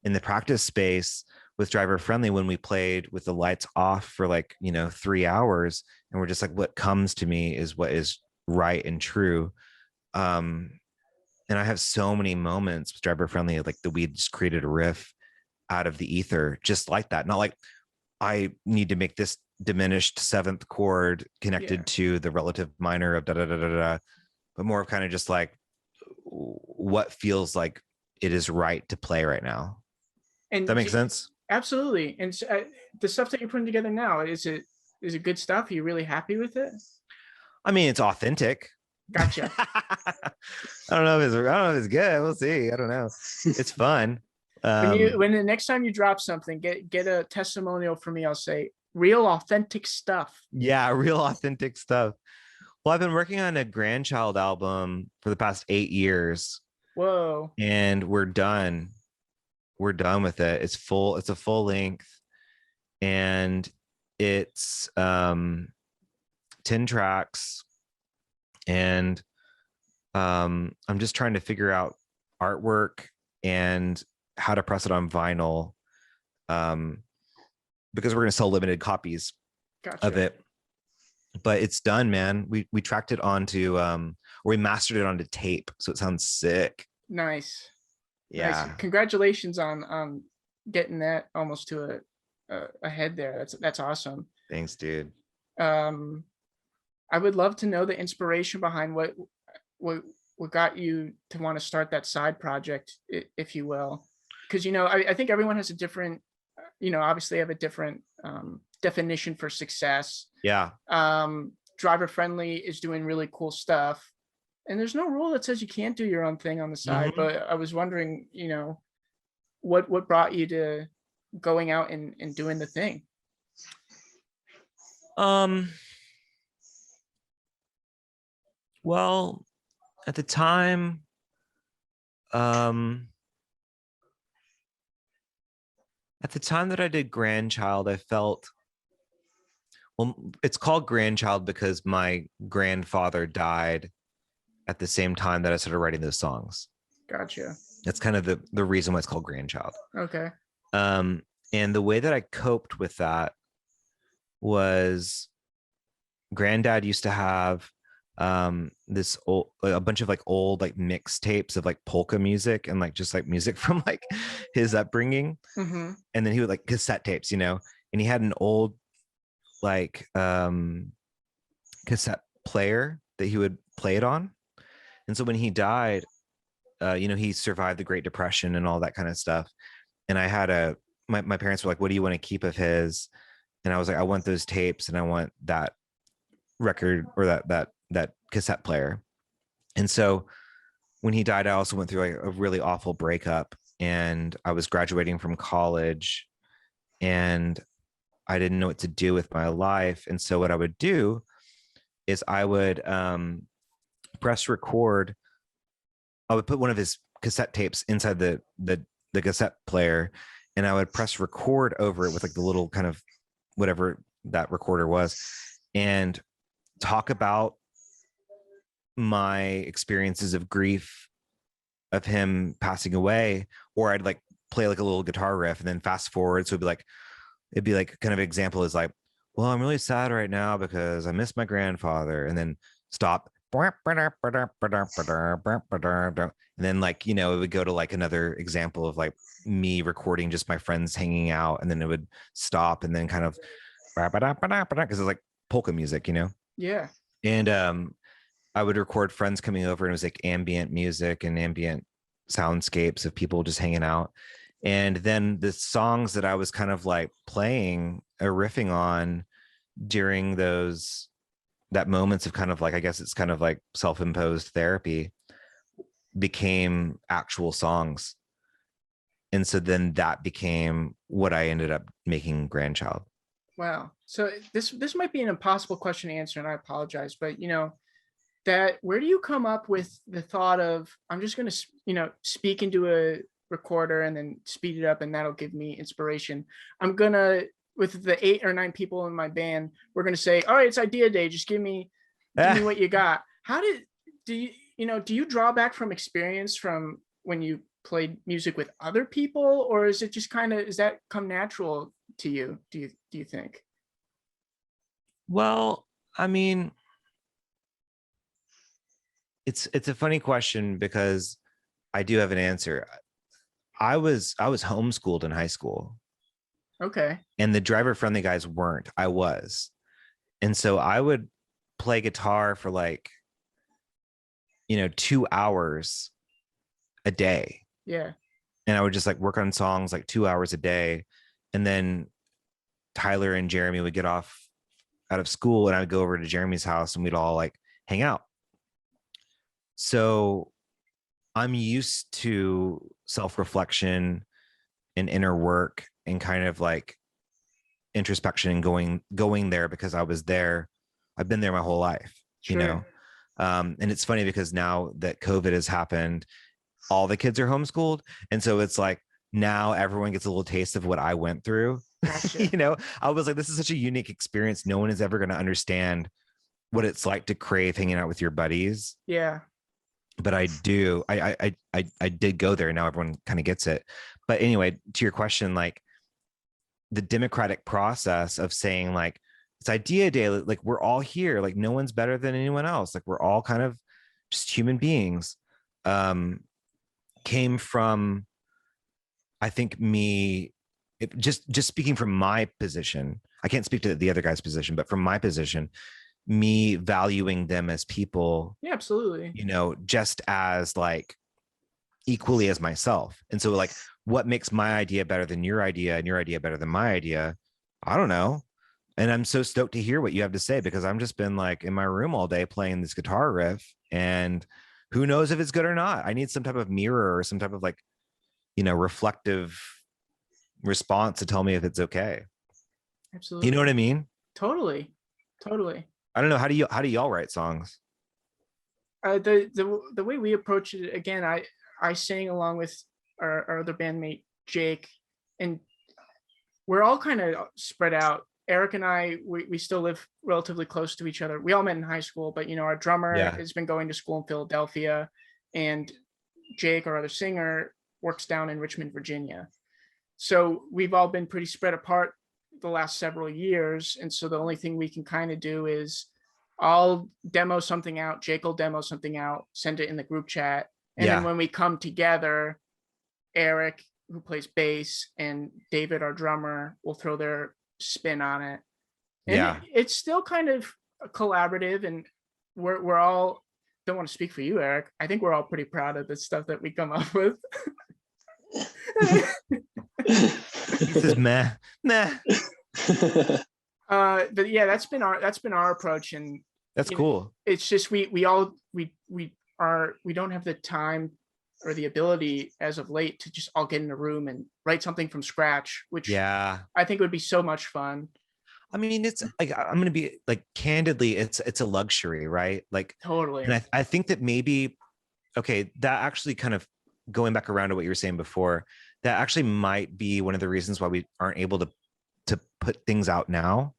in the practice space with Driver Friendly when we played with the lights off for like 3 hours, and we're just like, what comes to me is what is right and true. And I have so many moments with Driver Friendly, like that we just created a riff out of the ether, just like that. Not like I need to make this diminished seventh chord connected to the relative minor of da da da da da, but more of kind of just like what feels like it is right to play right now. And that makes sense. Absolutely. And the stuff that you're putting together now, is it good stuff? Are you really happy with it? I mean, it's authentic. Gotcha. I don't know if it's good. We'll see. I don't know. It's fun. When the next time you drop something, get a testimonial for me. I'll say real authentic stuff. Yeah, real authentic stuff. Well, I've been working on a grandchild album for the past 8 years. Whoa. And we're done. We're done with it. It's a full length, and it's 10 tracks. And I'm just trying to figure out artwork and how to press it on vinyl, because we're going to sell limited copies of it. But it's done, man. We tracked it onto or we mastered it onto tape, so it sounds sick. Nice. Yeah. Nice. Congratulations on getting that almost to a head there. That's awesome. Thanks, dude. I would love to know the inspiration behind what got you to want to start that side project, if you will, because I think everyone has a different, obviously have a different definition for success. Yeah. Driver Friendly is doing really cool stuff, and there's no rule that says you can't do your own thing on the side. Mm-hmm. But I was wondering, what brought you to going out and doing the thing? Well, at the time, that I did Grandchild, I felt, well, it's called Grandchild because my grandfather died at the same time that I started writing those songs. Gotcha. That's kind of the reason why it's called Grandchild. Okay. And the way that I coped with that was, Granddad used to have this old, like, a bunch of like old like mixtapes of like polka music and like just like music from like his upbringing. Mm-hmm. And then he would like cassette tapes, and he had an old like cassette player that he would play it on. And so when he died, he survived the Great Depression and all that kind of stuff. And I had my parents were like, what do you want to keep of his? And I was like, I want those tapes and I want that record or that cassette player. And so when he died, I also went through like a really awful breakup, and I was graduating from college and I didn't know what to do with my life. And so what I would do is I would press record. I would put one of his cassette tapes inside the cassette player, and I would press record over it with like the little kind of whatever that recorder was, and talk about my experiences of grief of him passing away. Or I'd like play like a little guitar riff and then fast forward. So it'd be like kind of example is like, well, I'm really sad right now because I miss my grandfather, and then stop. And then like, it would go to like another example of like me recording just my friends hanging out, and then it would stop and then kind of because it's like polka music. Yeah. And I would record friends coming over, and it was like ambient music and ambient soundscapes of people just hanging out. And then the songs that I was kind of like playing or riffing on during that moments of kind of like, I guess it's kind of like self-imposed therapy, became actual songs. And so then that became what I ended up making Grandchild. Wow. So this might be an impossible question to answer, and I apologize, but that where do you come up with the thought of, I'm just going to speak into a recorder and then speed it up and that'll give me inspiration. I'm gonna, with the 8 or 9 people in my band, we're gonna say, all right, it's idea day, just give me what you got. How do you draw back from experience from when you played music with other people, or is it just does that come natural to you, do you think? Well, I mean, it's a funny question because I do have an answer. I was homeschooled in high school. Okay. And the driver friendly guys weren't. I was. And so I would play guitar for like 2 hours a day. Yeah. And I would just like work on songs like 2 hours a day. And then Tyler and Jeremy would get off out of school, and I would go over to Jeremy's house and we'd all like hang out. So I'm used to self-reflection and inner work and kind of like introspection and going there because I was there. I've been there my whole life, Sure. And it's funny because now that COVID has happened, all the kids are homeschooled. And so it's like now everyone gets a little taste of what I went through. Gotcha. I was like, this is such a unique experience. No one is ever going to understand what it's like to crave hanging out with your buddies. Yeah. But I do. I did go there, and now everyone kind of gets it. But anyway, to your question, like the democratic process of saying like it's idea day, like we're all here, like no one's better than anyone else, like we're all kind of just human beings, came from, I think, just speaking from my position. I can't speak to the other guy's position, but from my position, me valuing them as people. Yeah, absolutely. Just as like equally as myself. And so like, what makes my idea better than your idea and your idea better than my idea? I don't know. And I'm so stoked to hear what you have to say, because I've just been like in my room all day playing this guitar riff, and who knows if it's good or not. I need some type of mirror or some type of like, reflective response to tell me if it's okay. Absolutely. You know what I mean? Totally. I don't know. How do y'all write songs? The way we approach it, again, I sang along with our other bandmate Jake, and we're all kind of spread out. Eric and I, we still live relatively close to each other. We all met in high school, but our drummer has been going to school in Philadelphia, and Jake, our other singer, works down in Richmond, Virginia. So we've all been pretty spread apart the last several years. And so the only thing we can kind of do is I'll demo something out, Jake will demo something out, send it in the group chat. And then when we come together, Eric, who plays bass, and David, our drummer, will throw their spin on it. And Yeah. it's still kind of collaborative, and we're all, don't want to speak for you, Eric. I think we're all pretty proud of the stuff that we come up with. He says, meh. But yeah, that's been our approach, and That's cool. It's just we don't have the time or the ability as of late to just all get in a room and write something from scratch, which Yeah. I think would be so much fun. I mean, it's like, I'm gonna be like, candidly, it's a luxury, right? Like, Totally. and I think that maybe, okay, that actually kind of going back around to what you were saying before, that actually might be one of the reasons why we aren't able to put things out now,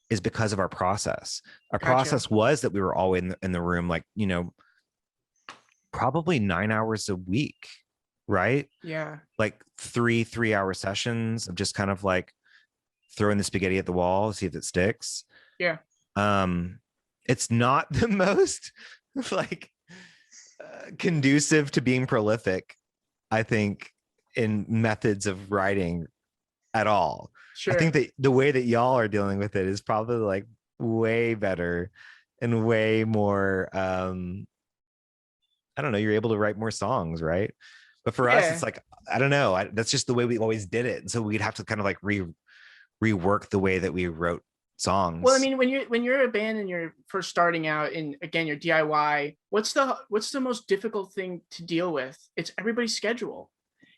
is because of our process. Our Gotcha. process was that we were all in the room, like, you know, probably 9 hours a week, right? Yeah. Like 3-hour sessions of just kind of like throwing the spaghetti at the wall, see if it sticks. Yeah. It's not the most like conducive to being prolific, I think, in methods of writing at all. Sure. I think that the way that y'all are dealing with it is probably like way better and way more, I don't know, you're able to write more songs, right? But for us, it's like, I don't know, that's just the way we always did it. And so we'd have to kind of like rework the way that we wrote songs. Well, I mean, when you're a band and you're first starting out, and again, you're DIY, what's the most difficult thing to deal with? It's everybody's schedule.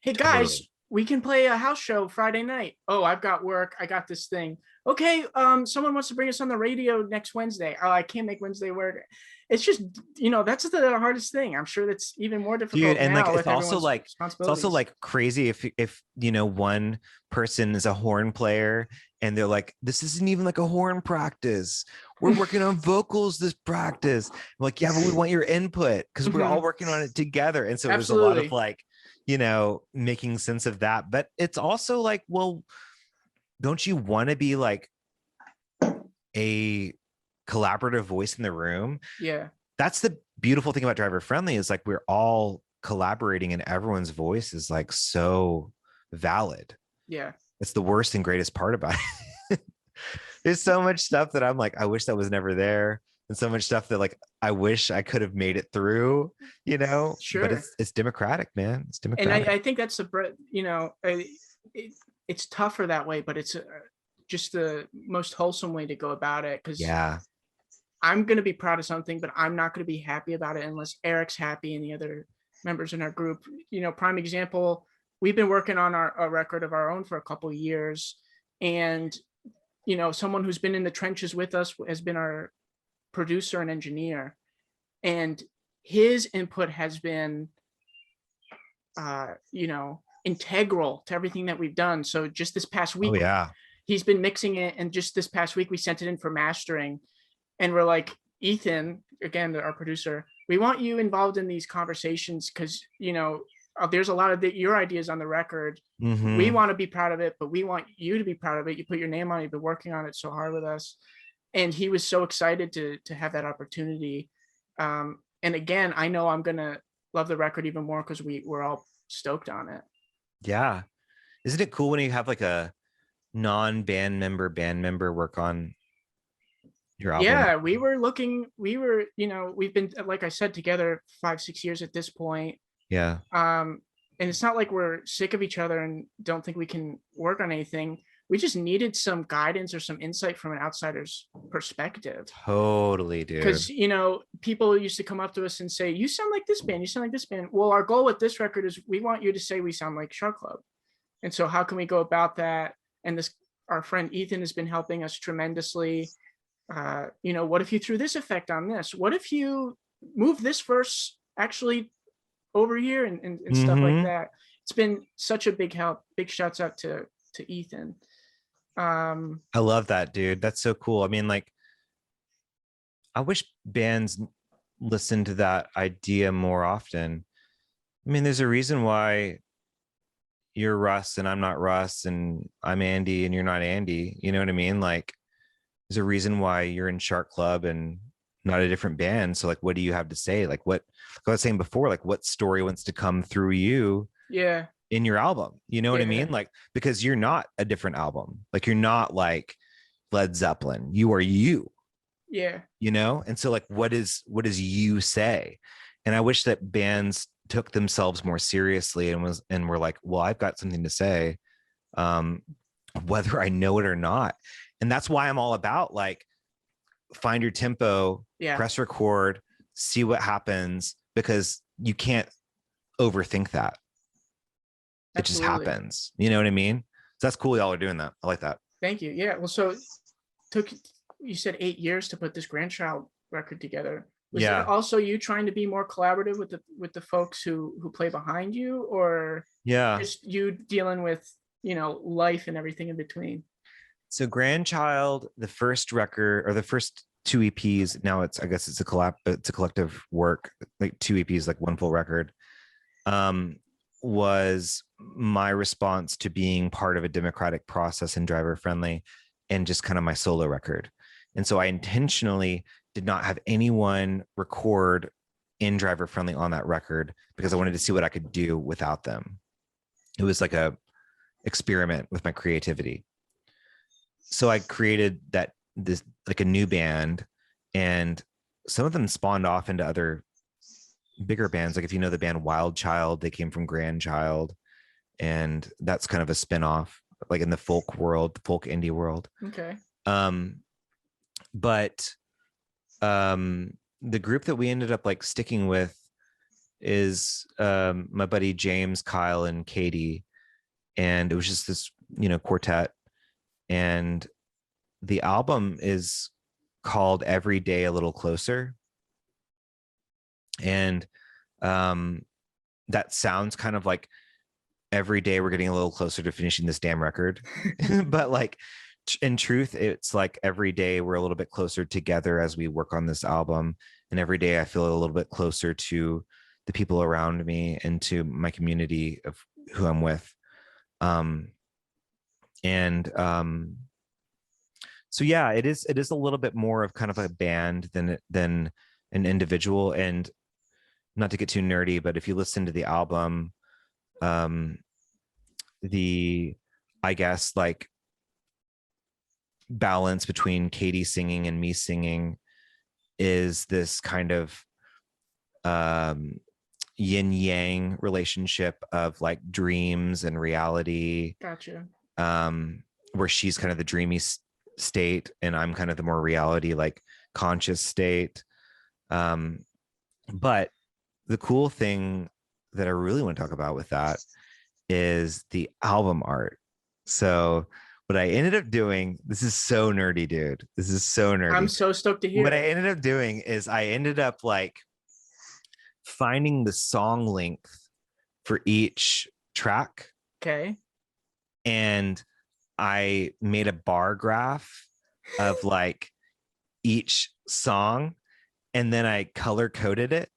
Hey guys, we can play a house show Friday night. Oh, I've got work. I got this thing. Okay, someone wants to bring us on the radio next Wednesday. Oh, I can't make Wednesday work. It's just, that's the hardest thing. I'm sure that's even more difficult. Dude, and like, it's also like crazy if one person is a horn player and they're like, this isn't even like a horn practice. We're working on vocals this practice. I'm like, yeah, but we want your input because we're all working on it together. And so there's a lot of like, making sense of that. But it's also like, well, don't you want to be like a collaborative voice in the room? Yeah. That's the beautiful thing about Driver Friendly, is like we're all collaborating and everyone's voice is like so valid. Yeah. It's the worst and greatest part about it. There's so much stuff that I'm like, I wish that was never there. And so much stuff that like, I wish I could have made it through, Sure. But it's democratic, man. It's democratic. And I think that's it's tougher that way, but it's just the most wholesome way to go about it. Cause I'm going to be proud of something, but I'm not going to be happy about it unless Eric's happy and the other members in our group. Prime example, we've been working on a record of our own for a couple of years, and someone who's been in the trenches with us has been our producer and engineer, and his input has been integral to everything that we've done. So just this past week, he's been mixing it, and just this past week we sent it in for mastering, and we're like, Ethan, again, our producer, we want you involved in these conversations because there's a lot of your ideas on the record. Mm-hmm. We want to be proud of it, but we want you to be proud of it. You put your name on it. You've been working on it so hard with us. And he was so excited to have that opportunity. And again, I know I'm going to love the record even more because we're all stoked on it. Yeah. Isn't it cool when you have like a non-band member work on your album? Yeah, we've been, like I said, together 5-6 years at this point. Yeah. And it's not like we're sick of each other and don't think we can work on anything. We just needed some guidance or some insight from an outsider's perspective. Totally, dude. Because, people used to come up to us and say, you sound like this band, you sound like this band. Well, our goal with this record is we want you to say we sound like Shark Club. And so how can we go about that? And our friend Ethan has been helping us tremendously. What if you threw this effect on this? What if you move this verse actually over here and mm-hmm. stuff like that? It's been such a big help. Big shouts out to Ethan. I love that, dude. That's so cool. I mean, like, I wish bands listen to that idea more often. I mean, there's a reason why you're Russ and I'm not Russ, and I'm Andy and you're not Andy. You know what I mean? Like, there's a reason why you're in Shark Club and not a different band. So like, what do you have to say? Like what I was saying before, like what story wants to come through you in your album? You know what I mean? Like, because you're not a different album. Like, you're not like, Led Zeppelin. You are you. Yeah. You know? And so like what does you say? And I wish that bands took themselves more seriously and were like, well, I've got something to say, whether I know it or not. And that's why I'm all about like find your tempo, press record, see what happens, because you can't overthink that. It just happens. You know what I mean? So that's cool. Y'all are doing that. I like that. Thank you. Yeah. Well, so you said 8 years to put this grandchild record together. Was it also you trying to be more collaborative with the folks who play behind you, or just you dealing with, you know, life and everything in between? So Grandchild, the first record, or the first 2 EPs, now I guess it's a collective work, like 2 EPs, like one full record, was my response to being part of a democratic process in Driver Friendly, and just kind of my solo record. And so I intentionally did not have anyone record in Driver Friendly on that record because I wanted to see what I could do without them. It was like a experiment with my creativity. So I created this like a new band, and some of them spawned off into other bigger bands. Like if you know the band Wild Child, they came from Grandchild, and that's kind of a spin-off, like in the folk world, the folk indie world. Okay. But the group that we ended up like sticking with is my buddy James, Kyle, and Katie, and it was just this, you know, quartet. And the album is called Every Day a Little Closer. And that sounds kind of like every day we're getting a little closer to finishing this damn record. But like in truth, it's like every day we're a little bit closer together as we work on this album. And every day I feel a little bit closer to the people around me and to my community of who I'm with. So yeah, it is a little bit more of kind of a band than an individual. And not to get too nerdy, but if you listen to the album, I guess like balance between Katie singing and me singing is this kind of yin yang relationship of like dreams and reality. Gotcha. Where she's kind of the dreamy state and I'm kind of the more reality, like conscious state. But the cool thing that I really want to talk about with that is the album art. So what I ended up doing, this is so nerdy, dude. This is so nerdy. I'm so stoked to hear. What I ended up doing is I ended up like finding the song length for each track. Okay. And I made a bar graph of like each song, and then I color coded it,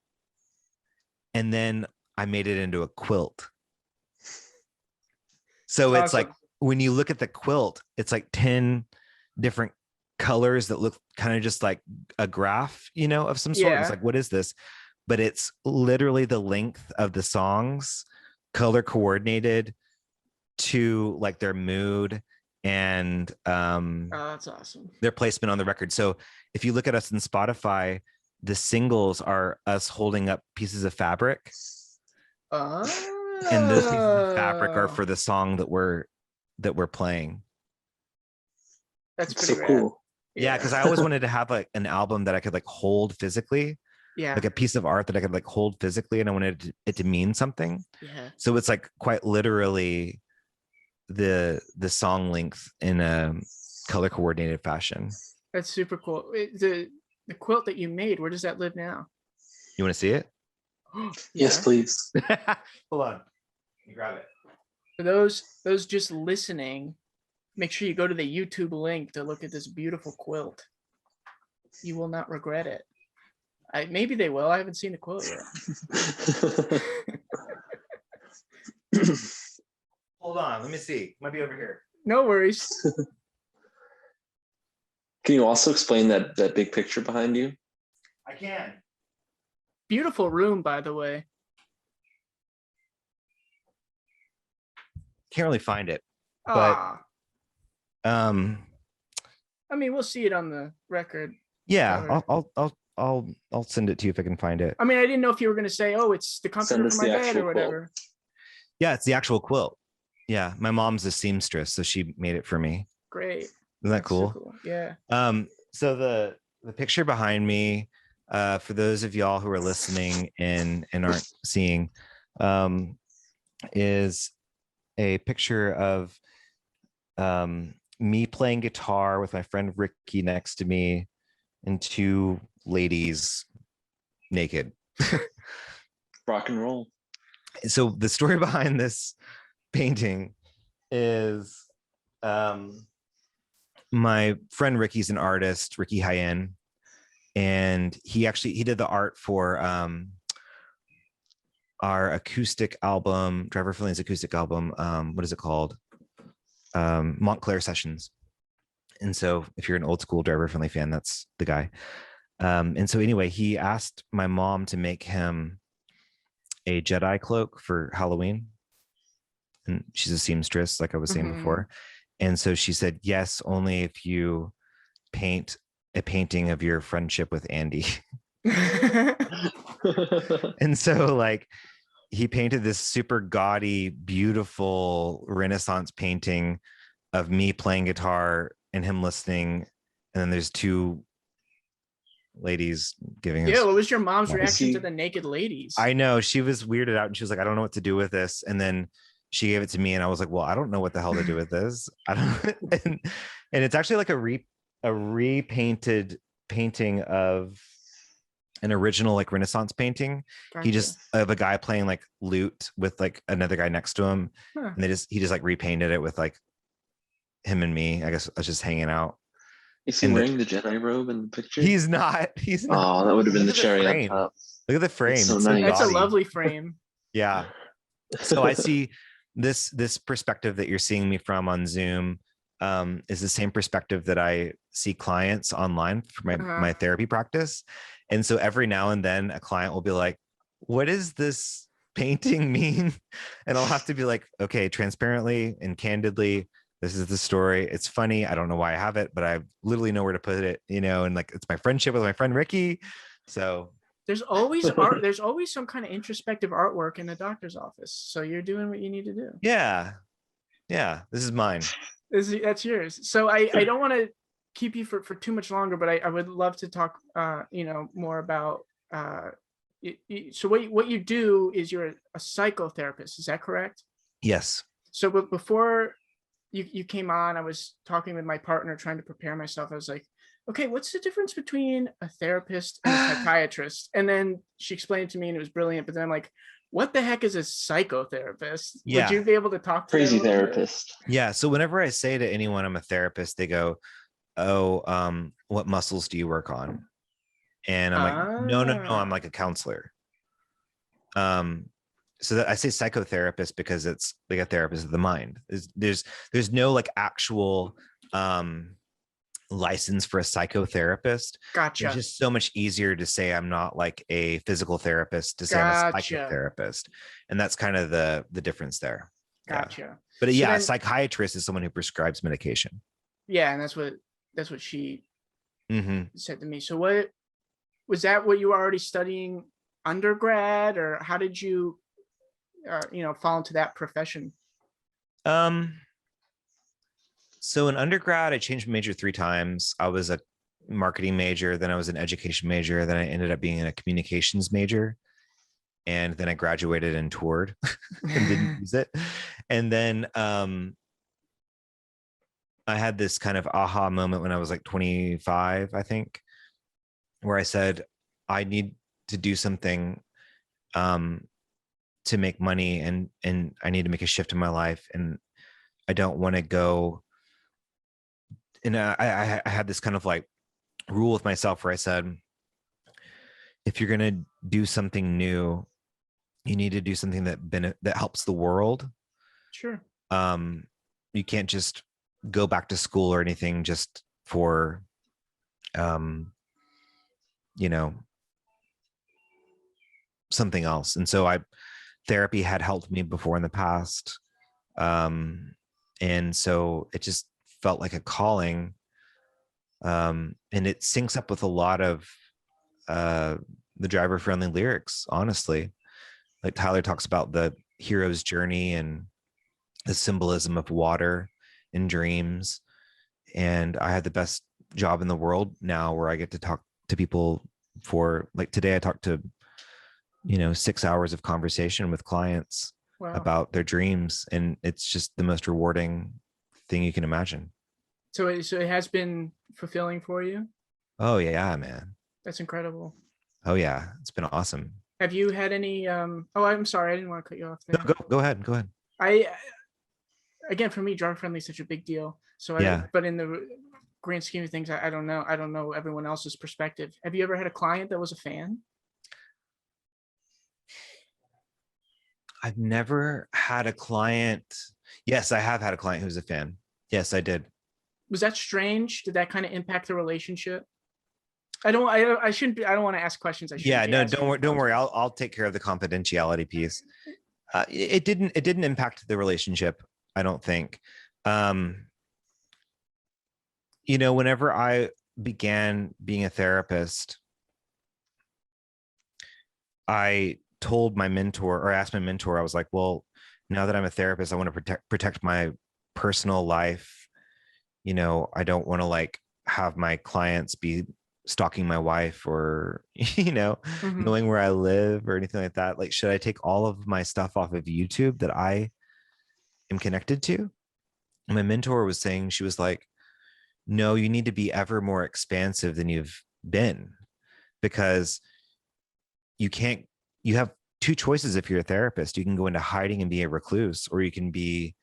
and then I made it into a quilt. So it's like when you look at the quilt, it's like 10 different colors that look kind of just like a graph, you know, of some sort. It's like, what is this? But it's literally the length of the songs, color coordinated to like their mood and that's awesome. Their placement on the record. So if you look at us in Spotify, the singles are us holding up pieces of fabric. And those pieces of fabric are for the song that we're playing. That's pretty so cool. Yeah, because I always wanted to have like an album that I could like hold physically. Yeah. Like a piece of art that I could like hold physically, and I wanted it to mean something. Yeah. So it's like quite literally the song length in a color coordinated fashion. That's super cool. The quilt that you made, where does that live now? You want to see it? Yes, please. Hold on. You grab it. For those just listening, make sure you go to the YouTube link to look at this beautiful quilt. You will not regret it. Maybe they will. I haven't seen the quilt yet. Hold on. Let me see. Might be over here. No worries. Can you also explain that big picture behind you? I can. Beautiful room, by the way. Can't really find it. But I mean, we'll see it on the record. Yeah, cover. I'll send it to you if I can find it. I mean, I didn't know if you were going to say, "Oh, it's the comforter for my bed" or whatever. Quilt. Yeah, it's the actual quilt. Yeah, my mom's a seamstress, so she made it for me. Great. Isn't that cool? So cool? Yeah. So the picture behind me, for those of y'all who are listening and aren't seeing, is a picture of me playing guitar with my friend Ricky next to me, and two ladies naked. Rock and roll. So the story behind this painting is my friend Ricky's an artist, Ricky Hyen, and he did the art for our acoustic album, Driver Friendly's acoustic album. What is it called? Montclair Sessions. And so if you're an old school Driver Friendly fan, that's the guy. And so anyway, he asked my mom to make him a Jedi cloak for Halloween. And she's a seamstress, like I was saying before. And so she said, yes, only if you paint a painting of your friendship with Andy. And so like he painted this super gaudy, beautiful Renaissance painting of me playing guitar and him listening. And then there's two ladies giving us. What was your mom's reaction to the naked ladies? I know, she was weirded out and she was like, I don't know what to do with this. And then she gave it to me and I was like, well, I don't know what the hell to do with this. I don't. And it's actually like a repainted painting of an original like Renaissance painting. Gotcha. He just of a guy playing like lute with like another guy next to him. And he just like repainted it with like him and me. I guess I was just hanging out. Is he wearing the Jedi robe in the picture? He's not. Oh, that would have been the cherry on top. Look at the frame. It's so nice. That's a lovely frame. Yeah. So I see this perspective that you're seeing me from on Zoom is the same perspective that I see clients online for my therapy practice. And so every now and then a client will be like, what does this painting mean? And I'll have to be like, okay, transparently and candidly, this is the story. It's funny. I don't know why I have it, but I literally know where to put it, and like, it's my friendship with my friend Ricky. So there's always art. There's always some kind of introspective artwork in the doctor's office. So you're doing what you need to do. Yeah. Yeah. This is mine. That's yours. So I don't want to keep you for too much longer, but I would love to talk, more about, so what you do is you're a psychotherapist. Is that correct? Yes. So before you came on, I was talking with my partner, trying to prepare myself. I was like, okay, what's the difference between a therapist and a psychiatrist? And then she explained to me and it was brilliant. But then I'm like, what the heck is a psychotherapist? Yeah. Would you be able to talk to crazy therapist? Yeah. So whenever I say to anyone I'm a therapist, they go, oh, what muscles do you work on? And I'm like, no, I'm like a counselor. So that I say psychotherapist because it's like a therapist of the mind. There's no like actual license for a psychotherapist. Gotcha. It's just so much easier to say I'm not like a physical therapist to say I'm a psychotherapist. And that's kind of the difference there. Gotcha. Yeah. But so a psychiatrist is someone who prescribes medication. Yeah, and that's what she said to me. So what was that? What you were already studying undergrad, or how did you fall into that profession? So in undergrad, I changed major 3 times. I was a marketing major, then I was an education major, then I ended up being a communications major, and then I graduated and toured and didn't use it. And then I had this kind of aha moment when I was like 25, I think, where I said, I need to do something to make money, and I need to make a shift in my life, and I don't want to go. And I had this kind of like rule with myself where I said, if you're going to do something new, you need to do something that helps the world. Sure. You can't just go back to school or anything just for, something else. And so therapy had helped me before in the past. And so it just felt like a calling And it syncs up with a lot of the driver friendly lyrics, honestly. Like Tyler talks about the hero's journey and the symbolism of water and dreams. And I have the best job in the world now where I get to talk to people for, like, today I talked to, 6 hours of conversation with clients Wow. about their dreams. And it's just the most rewarding thing you can imagine. So it has been fulfilling for you? Oh yeah, man. That's incredible. Oh yeah. It's been awesome. Have you had any oh, I'm sorry, I didn't want to cut you off No, there. go ahead. Go ahead. I again, for me, driver friendly is such a big deal. So Yeah. but in the grand scheme of things, I don't know. I don't know everyone else's perspective. Have you ever had a client that was a fan? I've never had a client. Yes, I have had a client who's a fan. Yes, I did. Was that strange? Did that kind of impact the relationship? I shouldn't be, I don't want to ask questions. Yeah, no, don't worry. I'll take care of the confidentiality piece. It didn't impact the relationship, I don't think. Whenever I began being a therapist, I told my mentor, or asked my mentor, I was like, well, now that I'm a therapist, I want to protect my personal life. I don't want to like have my clients be stalking my wife or, knowing where I live or anything like that. Like, should I take all of my stuff off of YouTube that I am connected to? And my mentor was saying, she was like, no, you need to be ever more expansive than you've been, because you have two choices. If you're a therapist, you can go into hiding and be a recluse, or you can be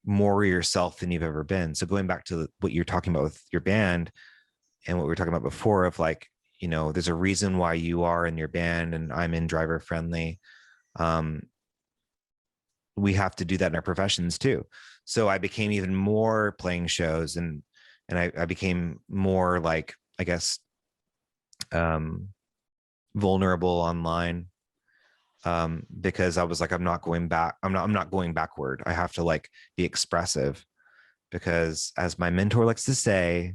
more yourself than you've ever been. So going back to what you're talking about with your band and what we were talking about before of like, there's a reason why you are in your band and I'm in driver friendly. We have to do that in our professions too. So I became even more playing shows and I became more like, I guess, vulnerable online, because I was like, I'm not going back. I'm not going backward. I have to like be expressive, because as my mentor likes to say,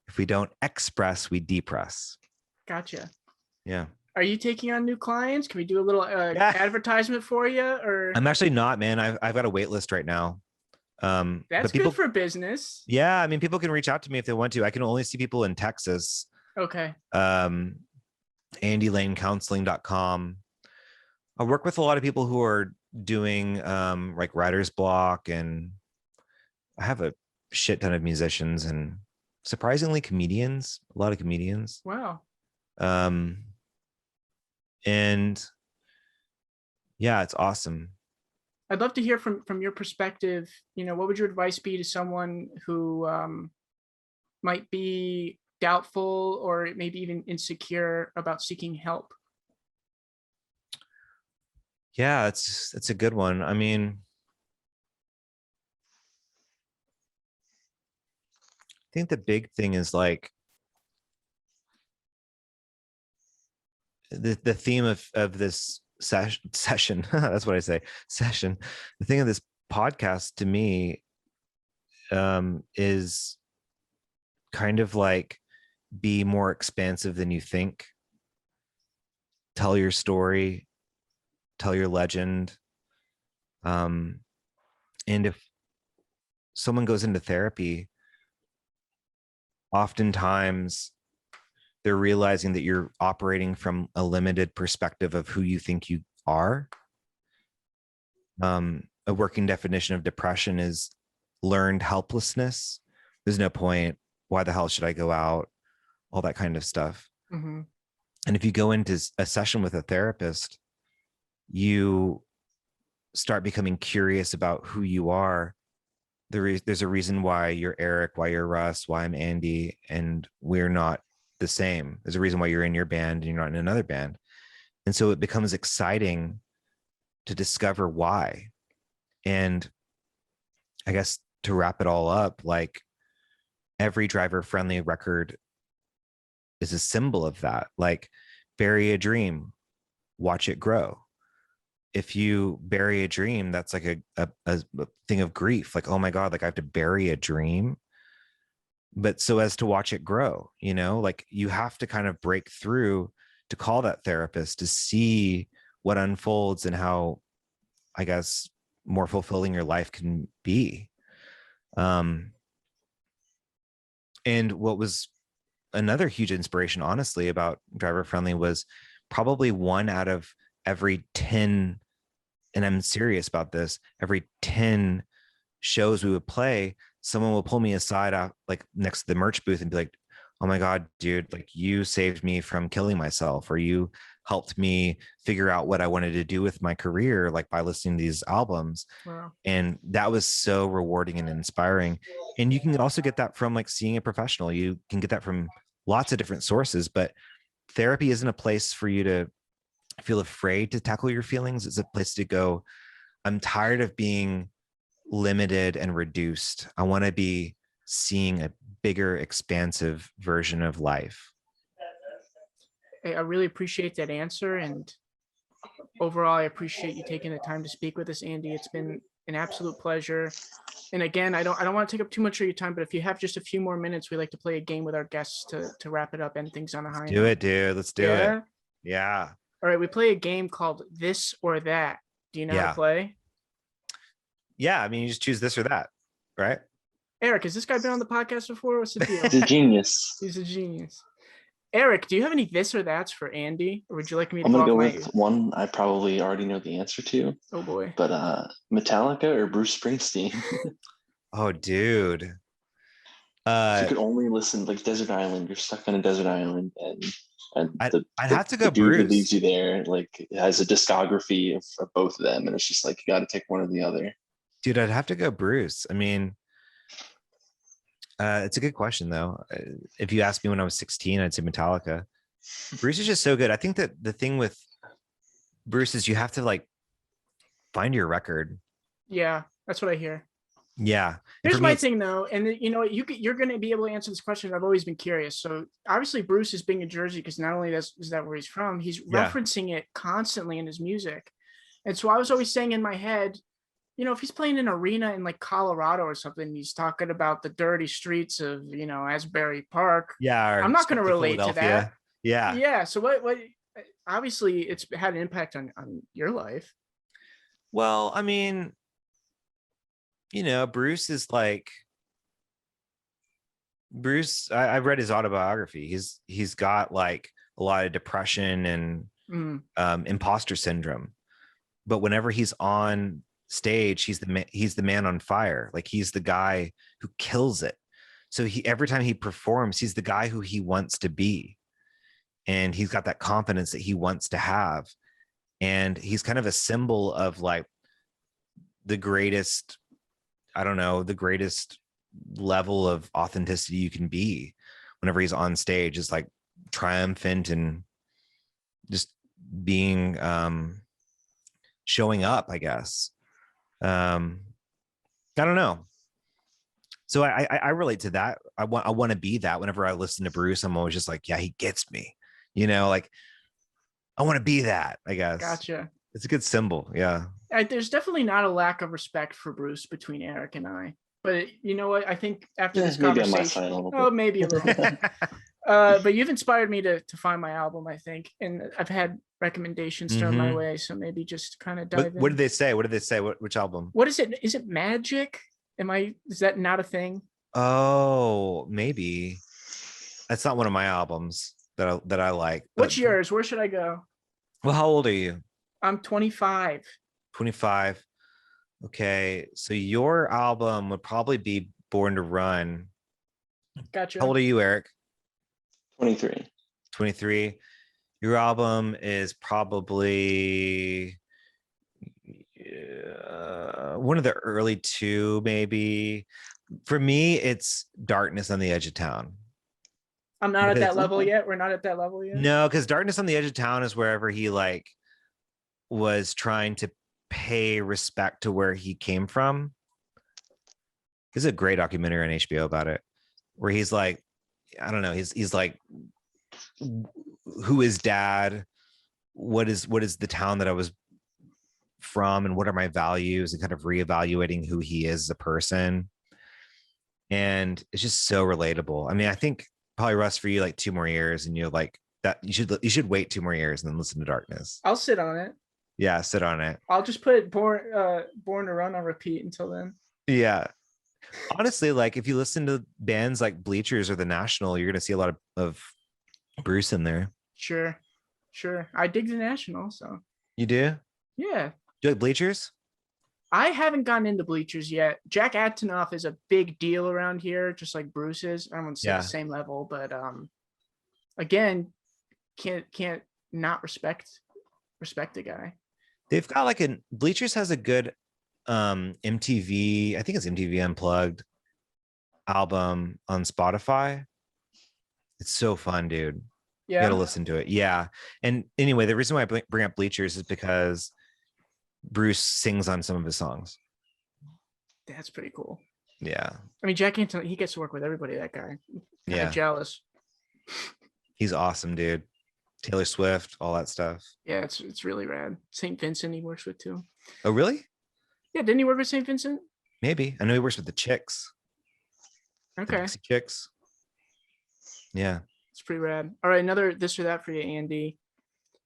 if we don't express, we depress. Gotcha. Yeah. Are you taking on new clients? Can we do a little advertisement for you? Or I'm actually not, man. I've got a wait list right now. That's good for business. Yeah, I mean, people can reach out to me if they want to. I can only see people in Texas. Okay. AndyLaneCounseling.com. I work with a lot of people who are doing like writer's block, and I have a shit ton of musicians and surprisingly comedians, a lot of comedians. Wow. And yeah, it's awesome. I'd love to hear from your perspective, what would your advice be to someone who might be doubtful or maybe even insecure about seeking help? Yeah, it's a good one. I mean, I think the big thing is like the theme of this session. That's what I say, session. The thing of this podcast to me is kind of like, be more expansive than you think. Tell your story, tell your legend. And if someone goes into therapy, oftentimes they're realizing that you're operating from a limited perspective of who you think you are. A working definition of depression is learned helplessness. There's no point. Why the hell should I go out? All that kind of stuff. Mm-hmm. And if you go into a session with a therapist, you start becoming curious about who you are. There's a reason why you're Eric, why you're Russ, why I'm Andy, and we're not the same. There's a reason why you're in your band and you're not in another band. And so it becomes exciting to discover why. And I guess to wrap it all up, like every driver friendly record is a symbol of that. Like, bury a dream, watch it grow. If you bury a dream, that's like a thing of grief. Like, oh my God, like I have to bury a dream. but so as to watch it grow, like you have to kind of break through to call that therapist to see what unfolds and how, I guess, more fulfilling your life can be. And what was another huge inspiration, honestly, about Driver Friendly was probably 1 out of every 10, and I'm serious about this, every 10 shows we would play, someone will pull me aside like next to the merch booth and be like, oh my God, dude, like you saved me from killing myself, or you helped me figure out what I wanted to do with my career, like by listening to these albums. Wow. And that was so rewarding and inspiring. And you can also get that from like seeing a professional. You can get that from lots of different sources, but therapy isn't a place for you to feel afraid to tackle your feelings. It's a place to go, I'm tired of being limited and reduced. I want to be seeing a bigger, expansive version of life. Hey, I really appreciate that answer. And overall, I appreciate you taking the time to speak with us, Andy. It's been an absolute pleasure. And again, I don't want to take up too much of your time, but if you have just a few more minutes, we like to play a game with our guests to wrap it up and things on a high note. Do it, dude. Let's do it. Yeah. All right. We play a game called This or That. Do you know how to play? Yeah. I mean, you just choose this or that, right? Eric, has this guy been on the podcast before? What's the deal? He's a genius. He's a genius. Eric, do you have any this or that's for Andy? Or would you like me to I'm going to go with one I probably already know the answer to. Oh, boy. But Metallica or Bruce Springsteen? Oh, dude. If you could only listen, like Desert Island, you're stuck on a desert island, and I'd have to go the dude Bruce. who leaves you there, like, has a discography of both of them, and it's just like you got to take one or the other. Dude, I'd have to go Bruce. I mean, it's a good question, though. If you asked me when I was 16, I'd say Metallica. Bruce is just so good. I think that the thing with Bruce is you have to like find your record. Yeah, that's what I hear. Yeah. Here's my thing, though, and you're going to be able to answer this question. I've always been curious. So obviously, Bruce is being in Jersey because not only is that where he's from, he's referencing it constantly in his music. And so I was always saying in my head, if he's playing an arena in like Colorado or something, he's talking about the dirty streets of, Asbury Park. Yeah. I'm not going to relate to that. Yeah. Yeah. So what obviously it's had an impact on your life. Well, I mean, Bruce is like, I've read his autobiography. He's got like a lot of depression and imposter syndrome. But whenever he's on stage, he's the man on fire. Like he's the guy who kills it. So every time he performs, he's the guy who he wants to be. And he's got that confidence that he wants to have. And he's kind of a symbol of like the greatest level of authenticity you can be whenever he's on stage, is like triumphant and just being showing up, I guess. I don't know. So I relate to that. I want to be that. Whenever I listen to Bruce, I'm always just like, yeah, he gets me, like I want to be that, I guess. Gotcha. It's a good symbol. Yeah. There's definitely not a lack of respect for Bruce between Eric and I, but you know what? I think after this conversation, maybe a little bit. But you've inspired me to find my album, I think. And I've had recommendations thrown my way. So maybe just kind of dive in. What did they say? Which album? What is it? Is it Magic? Is that not a thing? Oh, maybe. That's not one of my albums that I like. What's yours? Where should I go? Well, how old are you? I'm 25. 25. Okay. So your album would probably be Born to Run. Gotcha. How old are you, Eric? 23. 23. Your album is probably one of the early two, maybe. For me, it's Darkness on the Edge of Town. I'm not at that level yet. We're not at that level yet. No, because Darkness on the Edge of Town is wherever he like was trying to pay respect to where he came from. There's a great documentary on HBO about it, where he's like, I don't know, he's like, who is dad? What is the town that I was from, and what are my values, and kind of reevaluating who he is as a person. and it's just so relatable. I mean, I think probably Russ for you like 2 more years, and you're like that. You should wait 2 more years and then listen to Darkness. I'll sit on it. Yeah, sit on it. I'll just put Born to Run on repeat until then. Yeah. Honestly, like if you listen to bands like Bleachers or The National, you're gonna see a lot of Bruce in there. Sure. I dig the National, so You do? yeah. Do you like Bleachers? I haven't gotten into Bleachers yet. Jack Antonoff is a big deal around here, just like Bruce is. I wouldn't say the same level, but again, can't not respect the guy. They've got like Bleachers has a good MTV, I think it's MTV Unplugged album on Spotify. It's so fun, dude. Yeah. You gotta listen to it. Yeah. And anyway, the reason why I bring up Bleachers is because Bruce sings on some of his songs. That's pretty cool. Yeah. I mean, Jack Antonoff, he gets to work with everybody, that guy. Yeah. Jealous. He's awesome, dude. Taylor Swift, all that stuff. Yeah, it's really rad. St. Vincent he works with too. Oh, really? Yeah, didn't he work with St. Vincent? Maybe. I know he works with the Chicks. Okay. The Chicks. Yeah. It's pretty rad. All right, another this or that for you, Andy.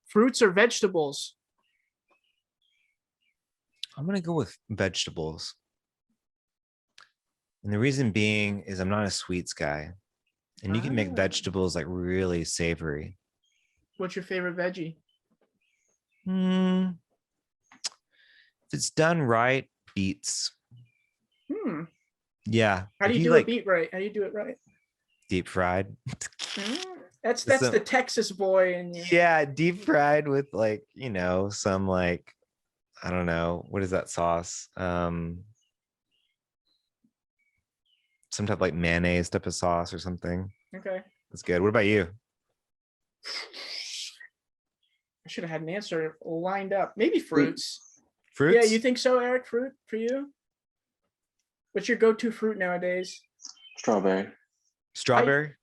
Fruits or vegetables? I'm gonna go with vegetables. And the reason being is I'm not a sweets guy. And you can make vegetables like really savory. What's your favorite veggie? If it's done right, beets. Yeah. How do you do a beet right? How do you do it right? Deep fried. That's the Texas boy in you. Yeah, deep fried with like, some like, I don't know, what is that sauce? Some type of like mayonnaise type of sauce or something. Okay. That's good. What about you? I should have had an answer lined up. Maybe fruits. Fruits? Yeah, you think so, Eric? Fruit for you? What's your go-to fruit nowadays? Strawberry. Strawberry?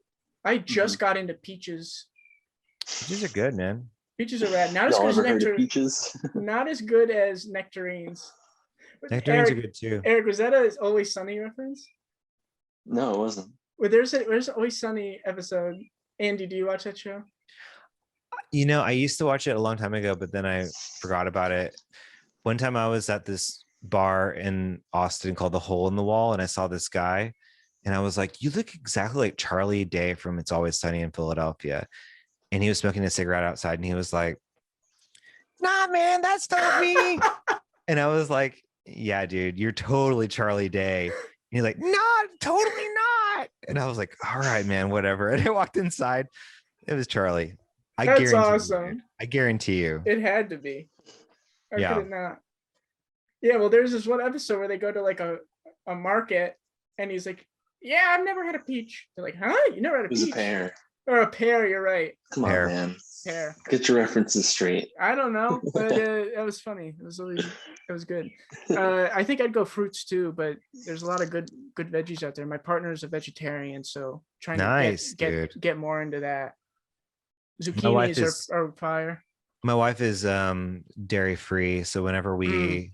I just got into peaches. Peaches are good, man. Peaches are rad. Not as good as peaches. Not as good as nectarines. Nectarines are good too. Eric, was that a Always Sunny reference? No, it wasn't. Well, there's an Always Sunny episode. Andy, do you watch that show? I used to watch it a long time ago, but then I forgot about it. One time I was at this bar in Austin called The Hole in the Wall, and I saw this guy, and I was like, you look exactly like Charlie Day from It's Always Sunny in Philadelphia. And he was smoking a cigarette outside, and he was like, nah, man, that's not me. And I was like, yeah, dude, you're totally Charlie Day. And he's like, no, totally not. And I was like, all right, man, whatever. And I walked inside. It was Charlie. That's awesome. I guarantee you. It had to be. Or Yeah. could it not? Yeah, well, there's this one episode where they go to like a market, and he's like, yeah, I've never had a peach. They're like, huh? You never had a peach? It was a pear. Or a pear, you're right. Come on, man. Pear. Get your references straight. I don't know, but it was funny. It was good. I think I'd go fruits too, but there's a lot of good veggies out there. My partner is a vegetarian, so trying to get more into that. Zucchinis are fire. My wife is dairy free, so whenever we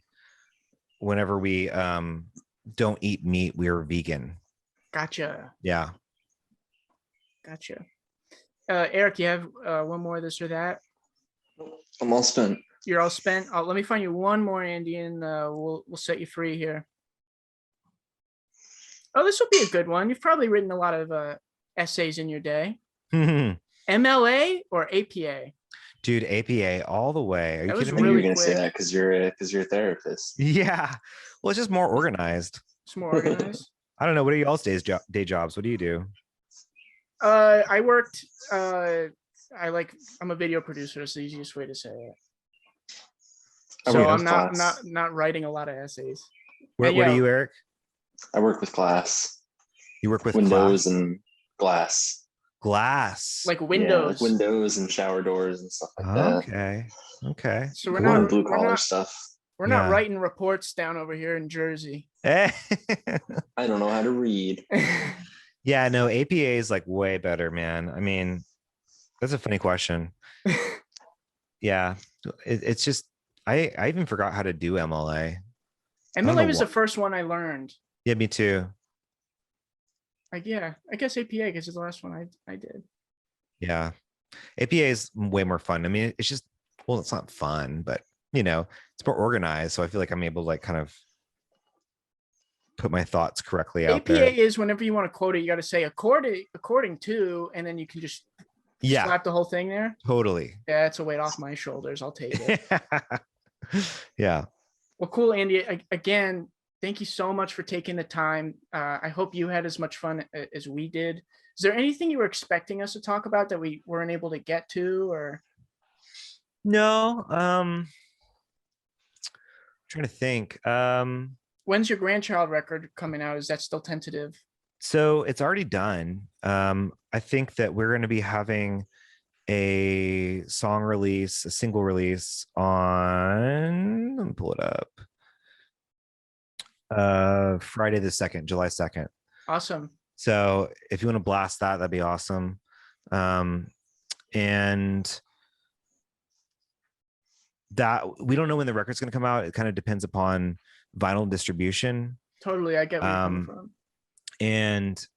don't eat meat, we're vegan. Gotcha. Yeah. Gotcha. Eric, you have one more this or that? I'm all spent. You're all spent. Let me find you one more, Andy, and we'll set you free here. Oh, this will be a good one. You've probably written a lot of essays in your day. MLA or APA? Dude, APA all the way. Are you kidding me? You're gonna say that because you're a therapist. Yeah. Well, it's just more organized. It's more organized. I don't know. What are y'all's day jobs? What do you do? I worked. I'm a video producer. It's the easiest way to say it. So I'm not writing a lot of essays. What are you, Eric? I work with glass. You work with windows and glass. Glass. Like windows. Yeah, like windows and shower doors and stuff like that. Okay. So we're not blue collar stuff. We're not writing reports down over here in Jersey. I don't know how to read. Yeah, no, APA is like way better, man. I mean, that's a funny question. Yeah, it's just I even forgot how to do MLA. MLA was the first one I learned. Yeah, me too. I guess APA because it's the last one I did. Yeah. APA is way more fun. I mean, it's just, well, it's not fun, but it's more organized. So I feel like I'm able to like kind of put my thoughts correctly out APA there. is whenever you want to quote it, you got to say according to, and then you can just slap the whole thing there. Totally. Yeah, it's a weight off my shoulders. I'll take it. Yeah. Well, cool, Andy. Again, thank you so much for taking the time. I hope you had as much fun as we did. Is there anything you were expecting us to talk about that we weren't able to get to, or? No. Trying to think. When's your grandchild record coming out? Is that still tentative? So it's already done. I think that we're going to be having a song release, a single release on, let me pull it up. Friday the 2nd, July 2nd. Awesome. So if you want to blast that, that'd be awesome. And that we don't know when the record's going to come out. It kind of depends upon vinyl distribution. Totally. I get where you're coming from. And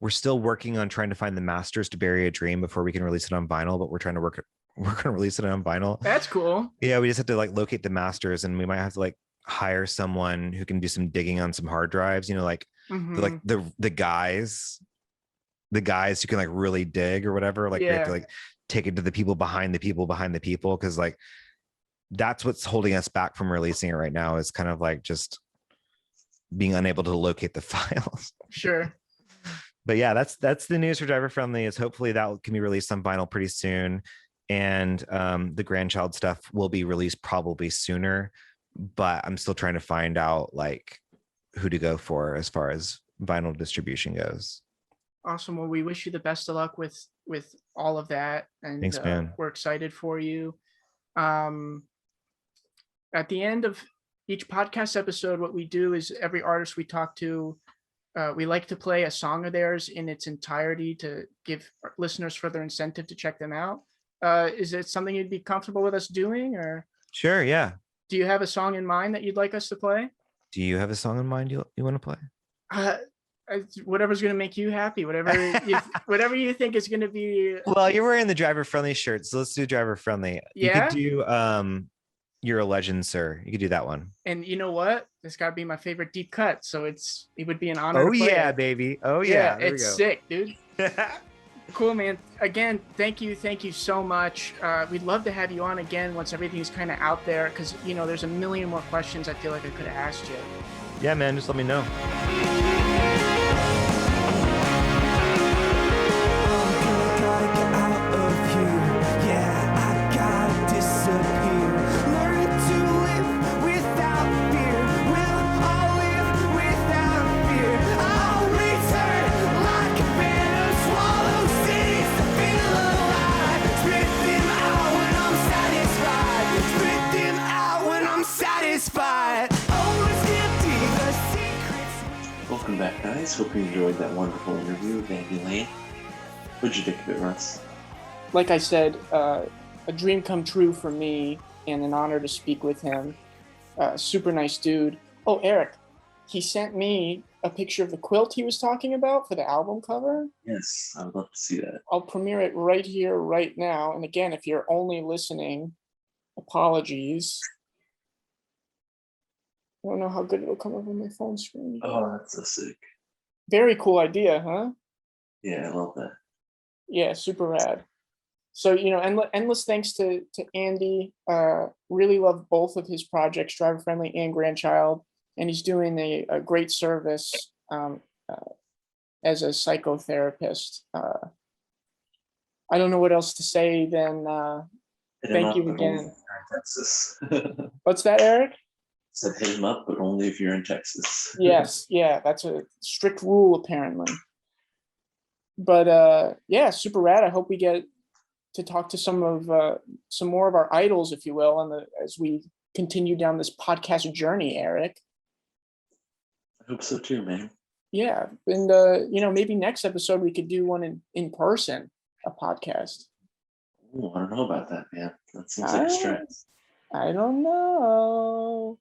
we're still working on trying to find the masters to Bury a Dream before we can release it on vinyl, but we're trying to work on release it on vinyl. That's cool. Yeah, we just have to like locate the masters, and we might have to like hire someone who can do some digging on some hard drives, like the guys who can like really dig or whatever. Like we have to like take it to the people behind the people behind the people, because like that's what's holding us back from releasing it right now, is kind of like just being unable to locate the files. Sure. But yeah, that's the news for Driver Friendly, is hopefully that can be released on vinyl pretty soon. And the grandchild stuff will be released probably sooner, but I'm still trying to find out like who to go for as far as vinyl distribution goes. Awesome. Well, we wish you the best of luck with all of that. And thanks, man. We're excited for you. At the end of each podcast episode, what we do is every artist we talk to, we like to play a song of theirs in its entirety to give listeners further incentive to check them out. Is it something you'd be comfortable with us doing, or? Sure, yeah. Do you have a song in mind that you'd like us to play? Do you have a song in mind you want to play? Whatever's going to make you happy, whatever you think is going to be. Well, you're wearing the Driver Friendly shirt, so let's do Driver Friendly. Yeah? You could do You're a Legend, Sir. You could do that one. And you know what? It's got to be my favorite deep cut, so it would be an honor. Oh yeah, baby. Oh yeah. It's sick, dude. Cool, man. Again, thank you so much. We'd love to have you on again once everything's kind of out there, because there's a million more questions I feel like I could have asked you. Yeah, man. Just let me know. Welcome back, guys. Hope you enjoyed that wonderful interview with Andy Lane. What'd you think of it, Russ? Like I said, a dream come true for me, and an honor to speak with him. Super nice dude. Oh, Eric, he sent me a picture of the quilt he was talking about for the album cover. Yes, I would love to see that. I'll premiere it right here, right now. And again, if you're only listening, apologies. I don't know how good it'll come up on my phone screen. Oh, that's so sick. Very cool idea, huh? Yeah, I love that. Yeah, super rad. So, endless thanks to Andy. Really love both of his projects, Driver Friendly and Grandchild. And he's doing a great service as a psychotherapist. I don't know what else to say than thank you again. Texas. What's that, Eric? Said hit him up, but only if you're in Texas. Yes, yeah, that's a strict rule apparently. But yeah, super rad. I hope we get to talk to some more of our idols, if you will, as we continue down this podcast journey, Eric. I hope so too, man. Yeah, and maybe next episode we could do one in person, a podcast. Ooh, I don't know about that, man. That seems like a stretch. I don't know.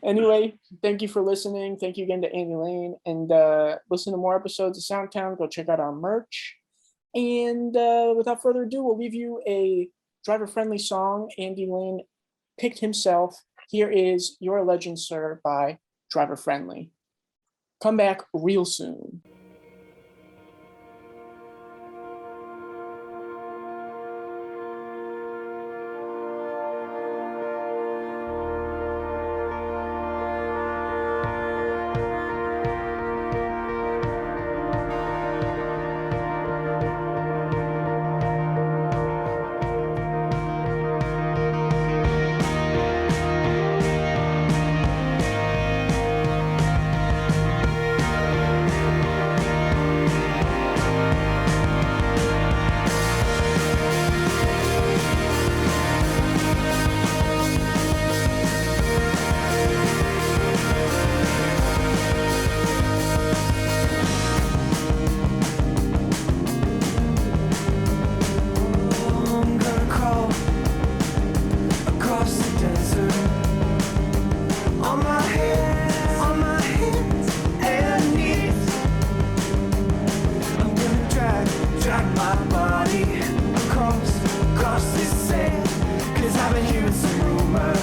Anyway, thank you for listening. Thank you again to Andy Lane. And listen to more episodes of Soundtown. Go check out our merch. And without further ado, we'll leave you a driver-friendly song Andy Lane picked himself. Here is You're a Legend, Sir by Driver Friendly. Come back real soon. Across this sand, 'cause I've been hearing some rumors.